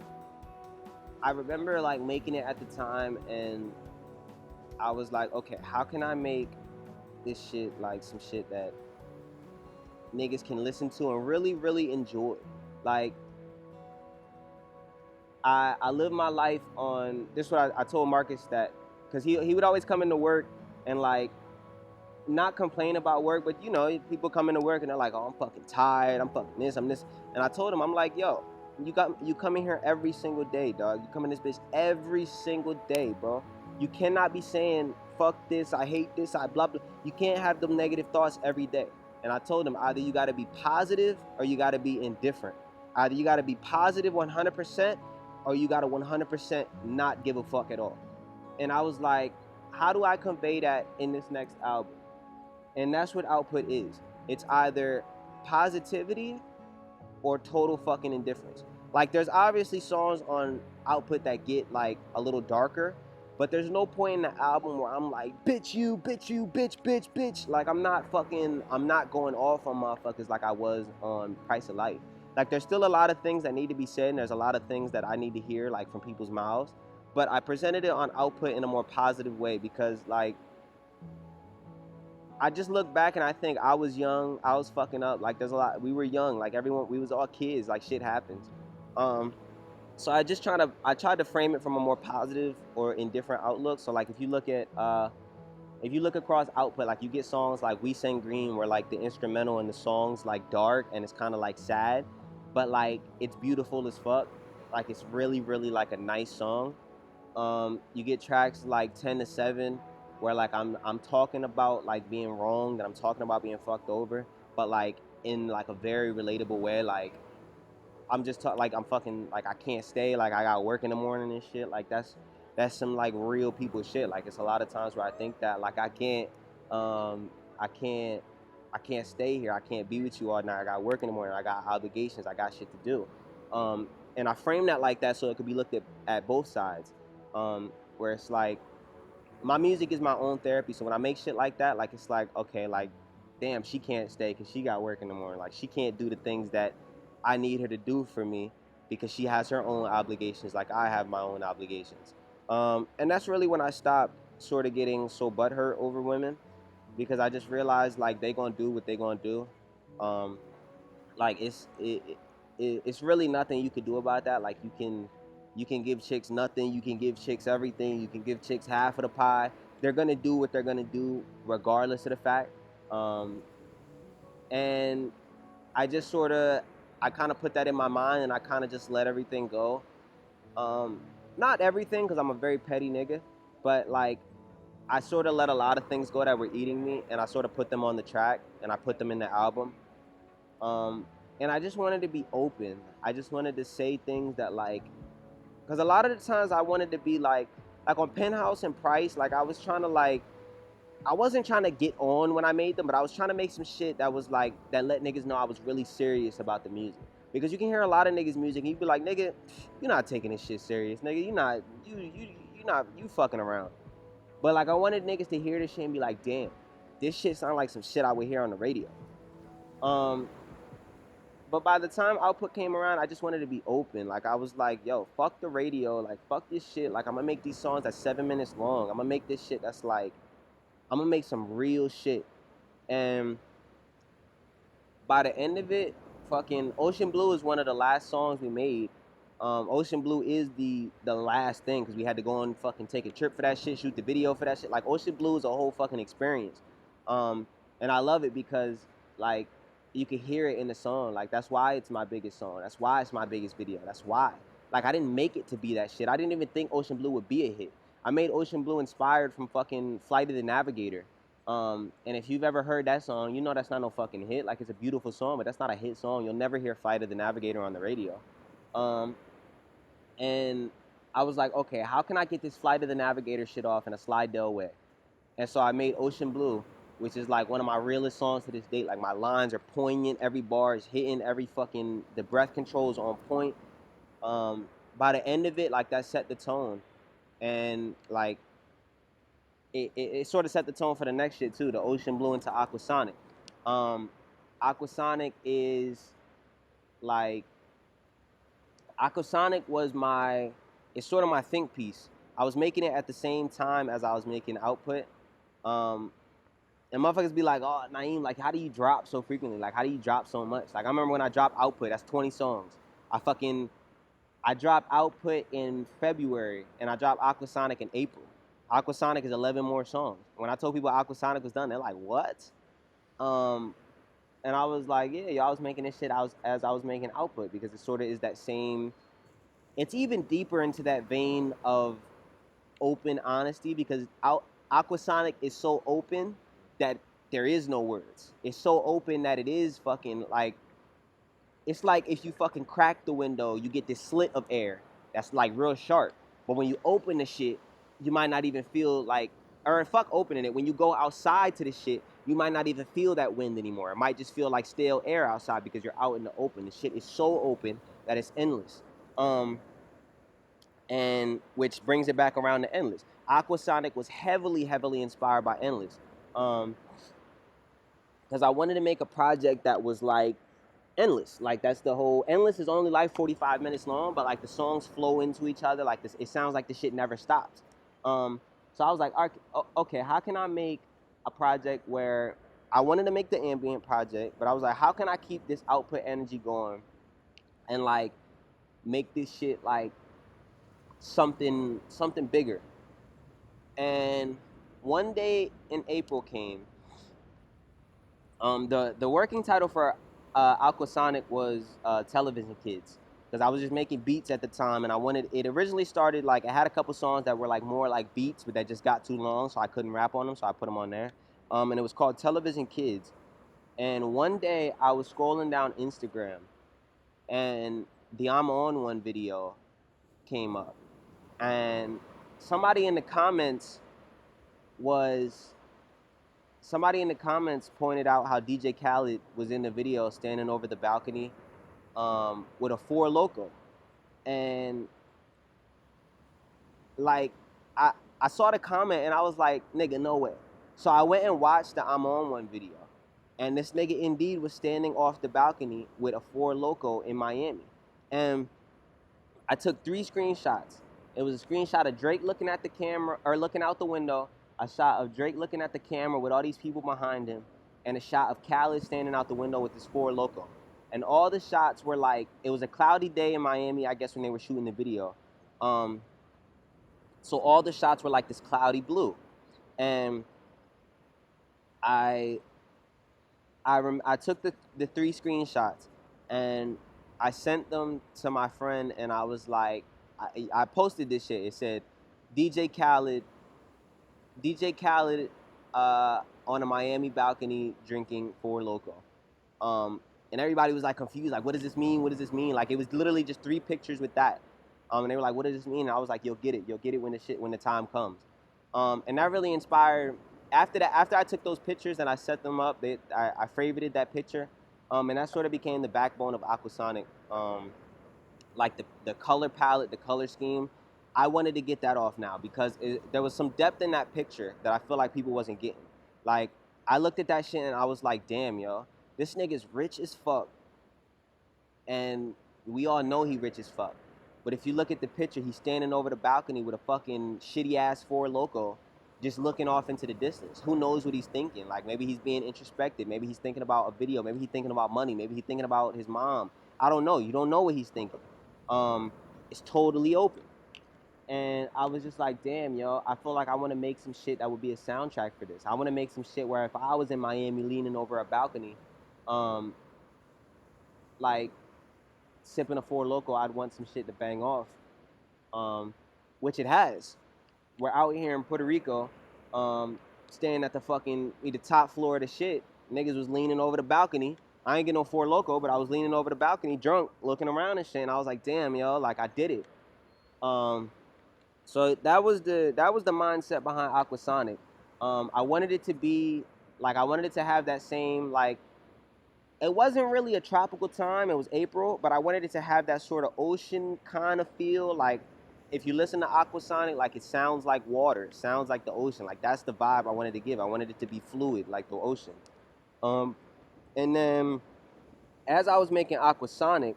I remember like making it at the time, and I was like, okay, how can I make this shit like some shit that niggas can listen to and really, really enjoy? Like I live my life on this. What I told Marcus that because he would always come into work and like not complain about work, but people come into work and they're like, oh, I'm fucking tired, I'm fucking this, I'm this, and I told him, I'm like, yo, you come in here every single day, dog. You come in this bitch every single day, bro. You cannot be saying fuck this, I hate this, I blah blah. You can't have them negative thoughts every day. And I told him either you got to be positive or you got to be indifferent. Either you got to be positive 100% or you got to 100% not give a fuck at all. And I was like, how do I convey that in this next album? And that's what output is. It's either positivity or total fucking indifference. Like there's obviously songs on output that get like a little darker, but there's no point in the album where I'm like, bitch you, bitch, bitch. Like I'm not going off on motherfuckers like I was on Price of Life. Like there's still a lot of things that need to be said, and there's a lot of things that I need to hear like from people's mouths. But I presented it on output in a more positive way because like I just look back and I think I was young, I was fucking up. Like there's a lot, we were young, like everyone, we was all kids, like shit happens. Um, so I tried to frame it from a more positive or indifferent outlook. So like if you look across output, like you get songs like We Sing Green where like the instrumental in the song's like dark and it's kind of like sad, but like it's beautiful as fuck. Like it's really, really like a nice song. You get tracks like 10 to 7 where like I'm talking about like being wronged and I'm talking about being fucked over, but like in like a very relatable way. Like I'm just like I'm fucking like I can't stay, like I got work in the morning and shit. Like that's some like real people shit. Like it's a lot of times where I think that like um I can't I can't stay here, I can't be with you all night, I got work in the morning, I got obligations, I got shit to do. And I frame that like that so it could be looked at both sides. Where it's like my music is my own therapy. So when I make shit like that, like it's like, okay, like, damn, she can't stay because she got work in the morning. Like she can't do the things that I need her to do for me because she has her own obligations, like I have my own obligations. And that's really when I stopped sort of getting so butthurt over women, because I just realized like they gonna do what they gonna do. Um, like it's really nothing you could do about that. Like you can give chicks nothing, you can give chicks everything, you can give chicks half of the pie. They're gonna do what they're gonna do regardless of the fact. Um, and I just sort of I kind of put that in my mind, and I kind of just let everything go. Um, Not everything, because I'm a very petty nigga, but like I sort of let a lot of things go that were eating me, and I sort of put them on the track, and I put them in the album. Um, and I just wanted to be open. I just wanted to say things that like, because a lot of the times I wanted to be like on Penthouse and Price, like I was trying to like, I wasn't trying to get on when I made them, but I was trying to make some shit that was like, that let niggas know I was really serious about the music. Because you can hear a lot of niggas' music and you be like, nigga, you're not taking this shit serious, nigga. You fucking around. But like I wanted niggas to hear this shit and be like, damn, this shit sound like some shit I would hear on the radio. But by the time output came around, I just wanted to be open. Like I was like, yo, fuck the radio, like fuck this shit. Like I'm gonna make these songs that's 7 minutes long. I'm gonna make this shit that's like, I'm gonna make some real shit. And by the end of it, fucking Ocean Blue is one of the last songs we made. Ocean Blue is the last thing, because we had to go and fucking take a trip for that shit, shoot the video for that shit. Like Ocean Blue is a whole fucking experience. And I love it because like you can hear it in the song. Like that's why it's my biggest song. That's why it's my biggest video. That's why. Like I didn't make it to be that shit. I didn't even think Ocean Blue would be a hit. I made Ocean Blue inspired from fucking Flight of the Navigator. And if you've ever heard that song, you know that's not no fucking hit. Like it's a beautiful song, but that's not a hit song. You'll never hear Flight of the Navigator on the radio. And I was like, okay, how can I get this Flight of the Navigator shit off in a Slydel way? And so I made Ocean Blue, which is like one of my realest songs to this date. Like my lines are poignant, every bar is hitting, every fucking, the breath control is on point. By the end of it, like that set the tone. And like it sort of set the tone for the next shit too, the Ocean Blue into Aquasonic. Aquasonic is like, Aquasonic was my, it's sort of my think piece. I was making it at the same time as I was making Output. And motherfuckers be like, oh, Naeem, like, how do you drop so frequently? Like, how do you drop so much? Like, I remember when I dropped Output, that's 20 songs. I dropped Output in February, and I dropped Aquasonic in April. Aquasonic is 11 more songs. When I told people Aquasonic was done, they're like, what? And I was like, yeah, y'all was making this shit as I was making Output, because it sort of is that same, it's even deeper into that vein of open honesty, because Aquasonic is so open that there is no words. It's so open that it is fucking like, it's like if you fucking crack the window, you get this slit of air that's like real sharp. But when you open the shit, you might not even feel like, or fuck opening it, when you go outside to the shit, you might not even feel that wind anymore. It might just feel like stale air outside because you're out in the open. The shit is so open that it's endless. And which brings it back around to Endless. Aquasonic was heavily, heavily inspired by Endless. Because I wanted to make a project that was like endless. Like that's the whole, Endless is only like 45 minutes long, but like the songs flow into each other. Like this, it sounds like the shit never stops. So I was like, okay, how can I make a project where I wanted to make the ambient project, but I was like, how can I keep this output energy going and like make this shit like something bigger? And one day in April came. The working title for Aquasonic was Television Kids, because I was just making beats at the time, and I wanted, it originally started like, I had a couple songs that were like more like beats, but that just got too long, so I couldn't rap on them, so I put them on there. And it was called Television Kids. And one day I was scrolling down Instagram, and the I'm On One video came up, and somebody in the comments pointed out how DJ Khaled was in the video standing over the balcony with a Four Loko. And like I I saw the comment and I was like, nigga, no way. So I went and watched the I'm On One video. And this nigga indeed was standing off the balcony with a Four Loko in Miami. And I took 3 screenshots. It was a screenshot of Drake looking at the camera, or looking out the window, a shot of Drake looking at the camera with all these people behind him, and a shot of Khaled standing out the window with his Four Loko. And all the shots were like, it was a cloudy day in Miami, I guess, when they were shooting the video. So all the shots were like this cloudy blue. And I took the 3 screenshots and I sent them to my friend, and I was like, I posted this shit. It said, DJ Khaled on a Miami balcony drinking Four Loko. And everybody was like confused, like, what does this mean? What does this mean? Like, it was literally just 3 pictures with that. And they were like, what does this mean? And I was like, you'll get it when the time comes. And that really inspired. After I took those pictures and I set them up, I favorited that picture. And that sort of became the backbone of Aquasonic. Like the color palette, the color scheme. I wanted to get that off now because there was some depth in that picture that I feel like people wasn't getting. Like, I looked at that shit and I was like, damn, yo, this nigga's rich as fuck. And we all know he rich as fuck. But if you look at the picture, he's standing over the balcony with a fucking shitty-ass Four Loko, just looking off into the distance. Who knows what he's thinking? Like, maybe he's being introspective. Maybe he's thinking about a video. Maybe he's thinking about money. Maybe he's thinking about his mom. I don't know. You don't know what he's thinking. It's totally open. And I was just like, damn, yo, I feel like I want to make some shit that would be a soundtrack for this. I want to make some shit where if I was in Miami leaning over a balcony, like, sipping a Four Loko, I'd want some shit to bang off, which it has. We're out here in Puerto Rico, staying at the top floor of the shit. Niggas was leaning over the balcony. I ain't get no Four Loko, but I was leaning over the balcony, drunk, looking around and shit. And I was like, damn, yo, like, I did it. So that was the mindset behind Aquasonic. I wanted it to have that same, like, it wasn't really a tropical time. It was April, but I wanted it to have that sort of ocean kind of feel. Like, if you listen to Aquasonic, like, it sounds like water. It sounds like the ocean. Like, that's the vibe I wanted to give. I wanted it to be fluid, like the ocean. And then, as I was making Aquasonic,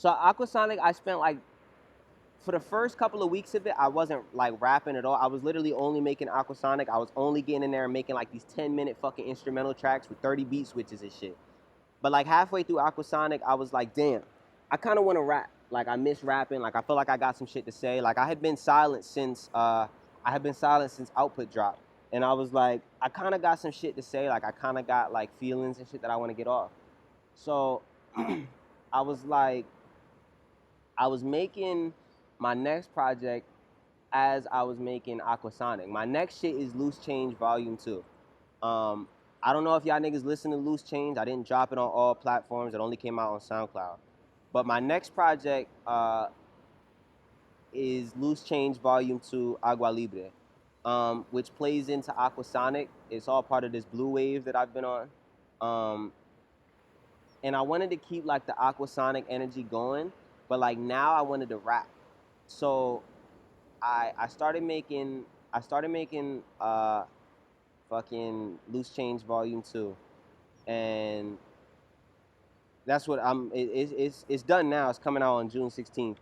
I spent, like, for the first couple of weeks of it, I wasn't, like, rapping at all. I was literally only making Aquasonic. I was only getting in there and making, like, these 10-minute fucking instrumental tracks with 30 beat switches and shit. But, like, halfway through Aquasonic, I was like, damn, I kind of want to rap. Like, I miss rapping. Like, I feel like I got some shit to say. Like, I had been silent since Output dropped. And I was like, I kind of got some shit to say. Like, I kind of got, like, feelings and shit that I want to get off. So, I was making my next project as I was making Aquasonic. My next shit is Loose Change Volume 2. I don't know if y'all niggas listen to Loose Change. I didn't drop it on all platforms. It only came out on SoundCloud. But my next project is Loose Change Volume 2, Agua Libre, which plays into Aquasonic. It's all part of this blue wave that I've been on. And I wanted to keep, like, the Aquasonic energy going, but, like, now I wanted to rap. So I started making fucking Loose Change Volume 2, and that's what it's done now. It's coming out on June 16th.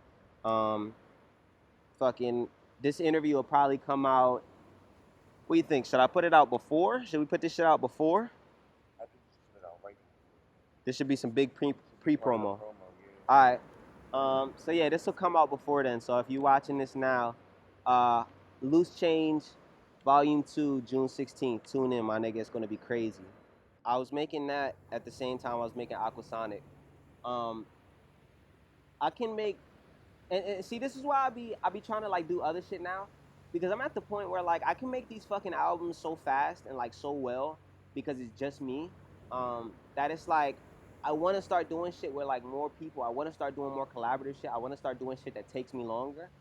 Fucking this interview will probably come out. What do you think? Should I put it out before? Should we put this shit out before? I think you should put it out right. This should be some big pre-promo. Yeah. All right. So yeah, this will come out before then. So if you're watching this now, Loose Change Volume 2, June 16th. Tune in, my nigga. It's gonna be crazy. I was making that at the same time I was making Aquasonic. I can make, and see, this is why I be trying to, like, do other shit now, because I'm at the point where, like, I can make these fucking albums so fast and, like, so well because it's just me, that it's like I want to start doing shit where, like, more people. I want to start doing more collaborative shit. I want to start doing shit that takes me longer.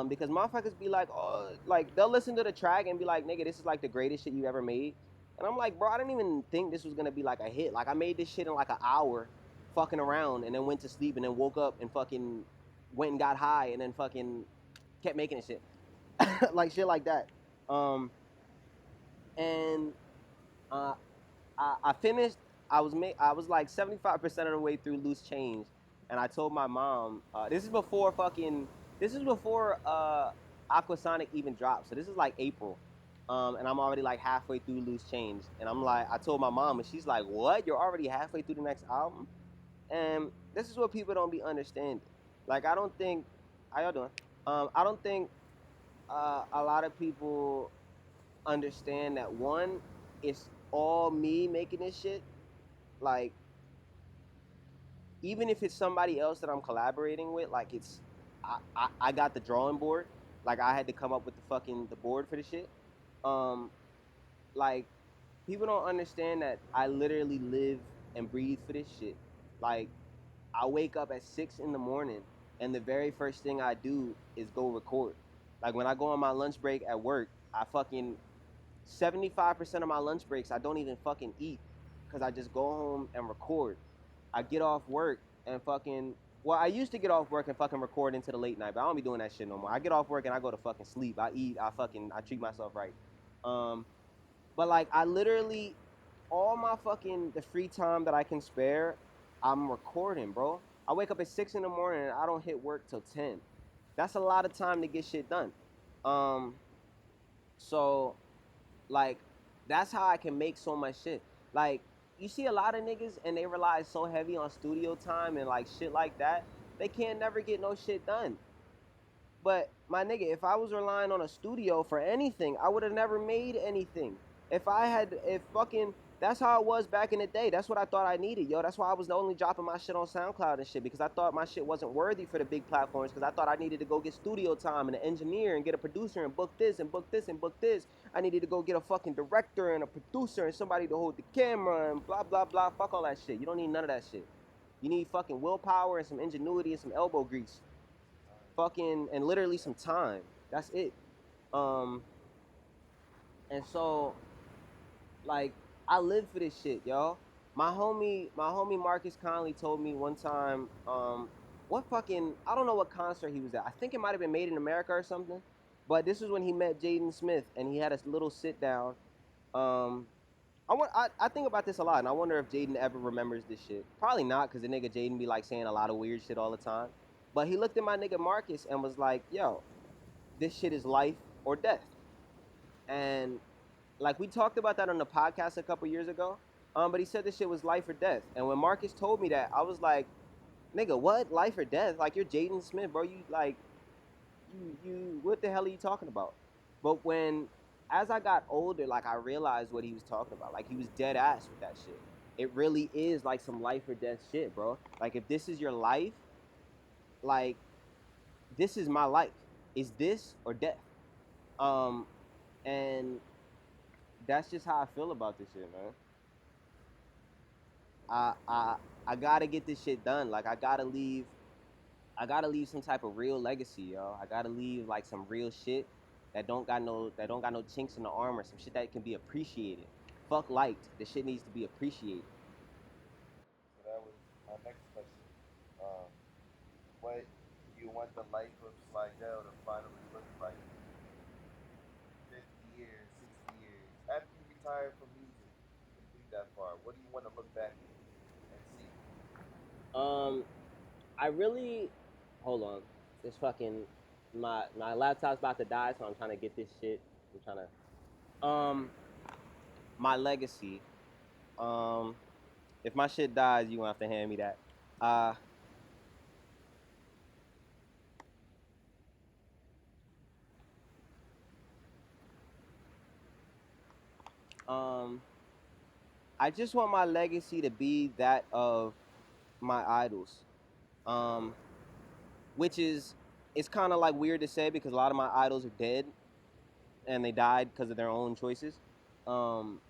Because motherfuckers be like, oh, like, they'll listen to the track and be like, nigga, this is, like, the greatest shit you ever made. And I'm like, bro, I didn't even think this was going to be, like, a hit. Like, I made this shit in, like, an hour fucking around and then went to sleep and then woke up and fucking went and got high and then fucking kept making this shit. like shit like that. And uh, I finished. I was like 75% of the way through Loose Change, and I told my mom. This is before fucking. This is before Aquasonic even dropped. So this is like April, and I'm already like halfway through Loose Change, and I'm like, I told my mom, and she's like, "What? You're already halfway through the next album?" And this is what people don't be understanding. Like I don't think. How y'all doing? I don't think a lot of people understand that one, it's all me making this shit. Like even if it's somebody else that I'm collaborating with, like it's I got the drawing board. Like I had to come up with the board for the shit. Um like people don't understand that I literally live and breathe for this shit. Like I wake up at 6 in the morning and the very first thing I do is go record. Like when I go on my lunch break at work, I fucking 75% of my lunch breaks I don't even fucking eat because I just go home and record. I get off work and fucking well, I used to get off work and fucking record into the late night, but I don't be doing that shit no more. I get off work and I go to fucking sleep. I eat, I treat myself right. Um, but like I literally all my fucking the free time that I can spare, I'm recording, bro. I wake up at 6 in the morning and I don't hit work till 10. That's a lot of time to get shit done. Um, so like that's how I can make so much shit. Like you see a lot of niggas and they rely so heavy on studio time and like shit like that, they can't never get no shit done. But my nigga, if I was relying on a studio for anything, I would have never made anything. If fucking, that's how it was back in the day. That's what I thought I needed, yo. That's why I was only dropping my shit on SoundCloud and shit because I thought my shit wasn't worthy for the big platforms because I thought I needed to go get studio time and an engineer and get a producer and book this and book this and book this. I needed to go get a fucking director and a producer and somebody to hold the camera and blah, blah, blah. Fuck all that shit. You don't need none of that shit. You need fucking willpower and some ingenuity and some elbow grease fucking and literally some time. That's it. Um, and so like I live for this shit, yo. My homie Marcus Conley told me one time, what fucking I don't know what concert he was at. I think it might have been Made in America or something. But this was when he met Jaden Smith and he had a little sit down. Um, I think about this a lot and I wonder if Jaden ever remembers this shit. Probably not, cause the nigga Jaden be like saying a lot of weird shit all the time. But he looked at my nigga Marcus and was like, yo, this shit is life or death. And like we talked about that on the podcast a couple years ago. But he said this shit was life or death. And when Marcus told me that, I was like, nigga, what? Life or death? Like you're Jaden Smith, bro. You like you what the hell are you talking about? But when as I got older, like I realized what he was talking about. Like he was dead ass with that shit. It really is like some life or death shit, bro. Like if this is your life, like this is my life. Is this or death? Um, and that's just how I feel about this shit, man. I I I gotta get this shit done. Like I gotta leave some type of real legacy, yo. I gotta leave like some real shit that don't got no chinks in the armor, some shit that can be appreciated. Fuck liked. The shit needs to be appreciated. So that was my next question. Um, what do you want the life of Slydel to finally look like 50 years, 60 years? After you retire from music, complete that far, what do you want to look back and see? Um, I really hold on. This fucking my laptop's about to die, so I'm trying to get this shit. I'm trying to my legacy. Um, if my shit dies, you gonna have to hand me that. Uh, um, I just want my legacy to be that of my idols. Um, which is it's kind of like weird to say because a lot of my idols are dead and they died because of their own choices. Um,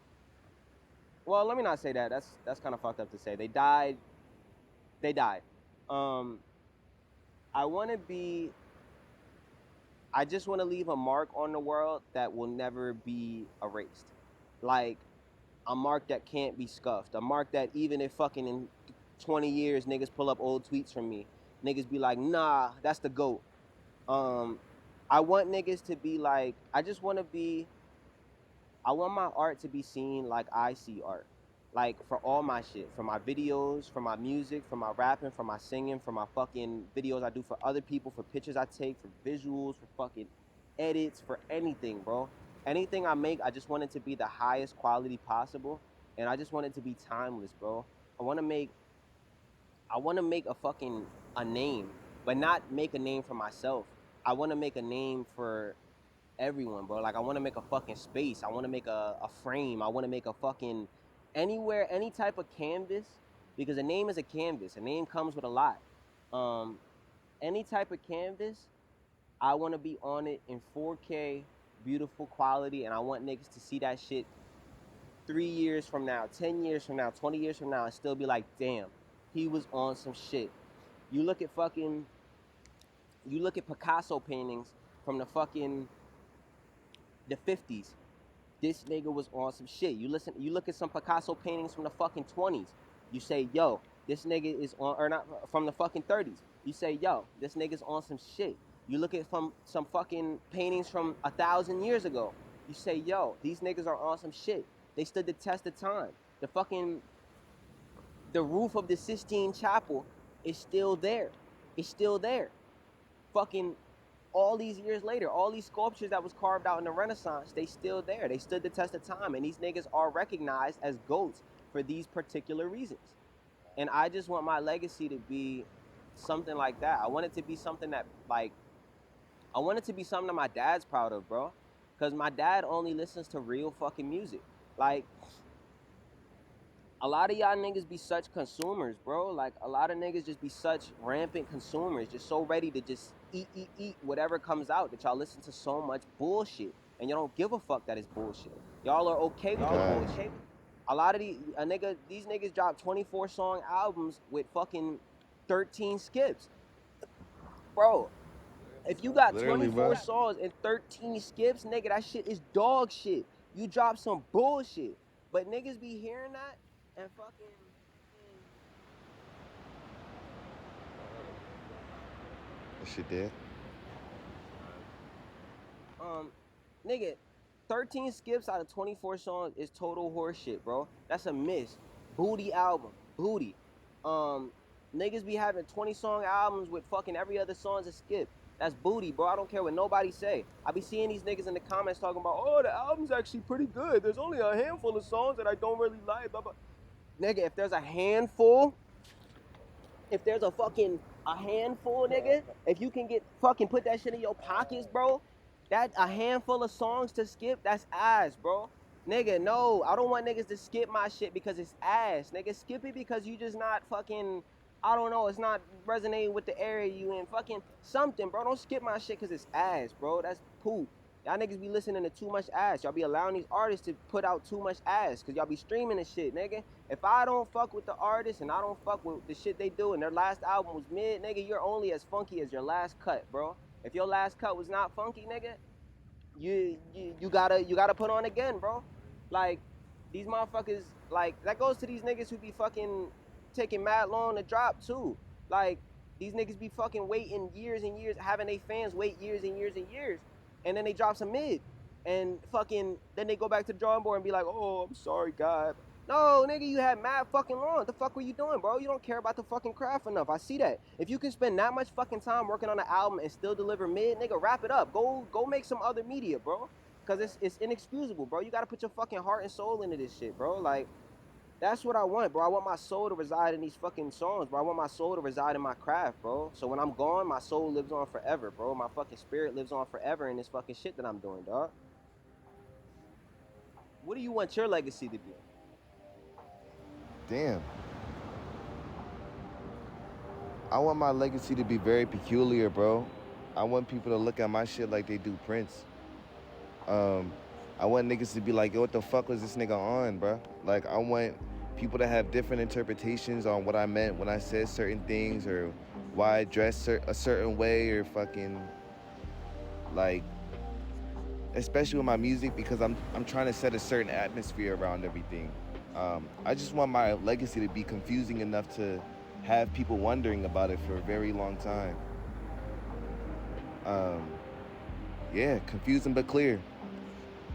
well, let me not say that. That's kind of fucked up to say. They died. They died. Um, I want to be. I just want to leave a mark on the world that will never be erased. Like a mark that can't be scuffed. A mark that even if fucking in 20 years niggas pull up old tweets from me, niggas be like, nah, that's the GOAT. Um, I want niggas to be like, I want my art to be seen like I see art. Like for all my shit, for my videos, for my music, for my rapping, for my singing, for my fucking videos I do for other people, for pictures I take, for visuals, for fucking edits, for anything, bro. Anything I make, I just want it to be the highest quality possible, and I just want it to be timeless, bro. I want to make I want to make a name, but not make a name for myself. I want to make a name for everyone, bro. Like I want to make a fucking space. I want to make a frame. I want to make a fucking anywhere, any type of canvas, because a name is a canvas. A name comes with a lot. Um, any type of canvas, I want to be on it in 4K, beautiful quality, and I want niggas to see that shit 3 years from now, 10 years from now, 20 years from now, and still be like, damn, he was on some shit. You look at fucking, you look at Picasso paintings from the 50s. This nigga was on some shit. You look at some Picasso paintings from the fucking 20s. You say, yo, this nigga is on, or not, from the fucking 30s. You say, yo, this nigga's on some shit. You look at some fucking paintings from 1,000 years ago. You say, yo, these niggas are on some shit. They stood the test of time. The roof of the Sistine Chapel is still there. It's still there. Fucking all these years later, all these sculptures that was carved out in the Renaissance, they still there. They stood the test of time, and these niggas are recognized as goats for these particular reasons. And I just want my legacy to be something like that. I want it to be something that, like, I want it to be something that my dad's proud of, bro. Because my dad only listens to real fucking music. Like, a lot of y'all niggas be such consumers, bro. Like, a lot of niggas just be such rampant consumers, just so ready to just eat whatever comes out, that y'all listen to so much bullshit. And you don't give a fuck that it's bullshit. Y'all are okay with the bullshit. A lot of these niggas drop 24 song albums with fucking 13 skips. Bro, if you got Literally, 24 bro. songs and 13 skips, nigga, that shit is dog shit. You drop some bullshit. But niggas be hearing that and fucking... That shit there. Nigga, 13 skips out of 24 songs is total horseshit, bro. That's a miss. Booty album. Booty. Niggas be having 20 song albums with fucking every other song's a skip. That's booty, bro. I don't care what nobody say. I be seeing these niggas in the comments talking about, oh, the album's actually pretty good. There's only a handful of songs that I don't really like, blah, blah. Nigga, if there's a handful, nigga, if you can get fucking put that shit in your pockets, bro, that a handful of songs to skip, that's ass, bro. Nigga, no, I don't want niggas to skip my shit because it's ass. Nigga, skip it because you just not fucking, I don't know, it's not resonating with the area you in. Fucking something, bro. Don't skip my shit because it's ass, bro. That's poop. Y'all niggas be listening to too much ass. Y'all be allowing these artists to put out too much ass because y'all be streaming and shit, nigga. If I don't fuck with the artist and I don't fuck with the shit they do and their last album was mid, nigga, you're only as funky as your last cut, bro. If your last cut was not funky, nigga, you gotta put on again, bro. Like, these motherfuckers, like, that goes to these niggas who be fucking taking mad long to drop too. Like, these niggas be fucking waiting years and years, having they fans wait years and years and years, and then they drop some mid, and fucking then they go back to the drawing board and be like, oh, I'm sorry, God. No, nigga, you had mad fucking long. What the fuck were you doing, bro? You don't care about the fucking craft enough. I see that. If you can spend that much fucking time working on an album and still deliver mid, nigga, wrap it up. Go make some other media, bro. Cause it's inexcusable, bro. You gotta put your fucking heart and soul into this shit, bro. Like, that's what I want, bro. I want my soul to reside in these fucking songs, bro. I want my soul to reside in my craft, bro. So when I'm gone, my soul lives on forever, bro. My fucking spirit lives on forever in this fucking shit that I'm doing, dog. What do you want your legacy to be? Damn. I want my legacy to be very peculiar, bro. I want people to look at my shit like they do Prince. I want niggas to be like, yo, what the fuck was this nigga on, bro? Like, I want people to have different interpretations on what I meant when I said certain things, or why I dressed a certain way, or fucking, like, especially with my music, because I'm trying to set a certain atmosphere around everything. I just want my legacy to be confusing enough to have people wondering about it for a very long time. yeah, confusing but clear.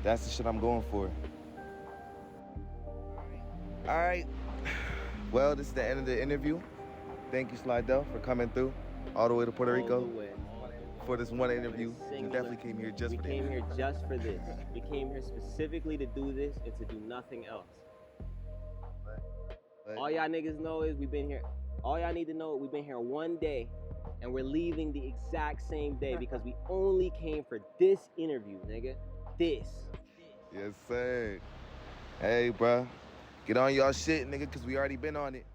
That's the shit I'm going for. All right. Well, this is the end of the interview. Thank you, Slydel, for coming through all the way to Puerto Rico All the way. for this one interview. We Singular. definitely came here just We for came that. here just for this. We came here specifically to do this and to do nothing else. But All y'all niggas know is we've been here. All y'all need to know, we've been here one day and we're leaving the exact same day because we only came for this interview, nigga. This. yes, sir. Hey, bruh. Get on y'all shit, nigga, because we already been on it.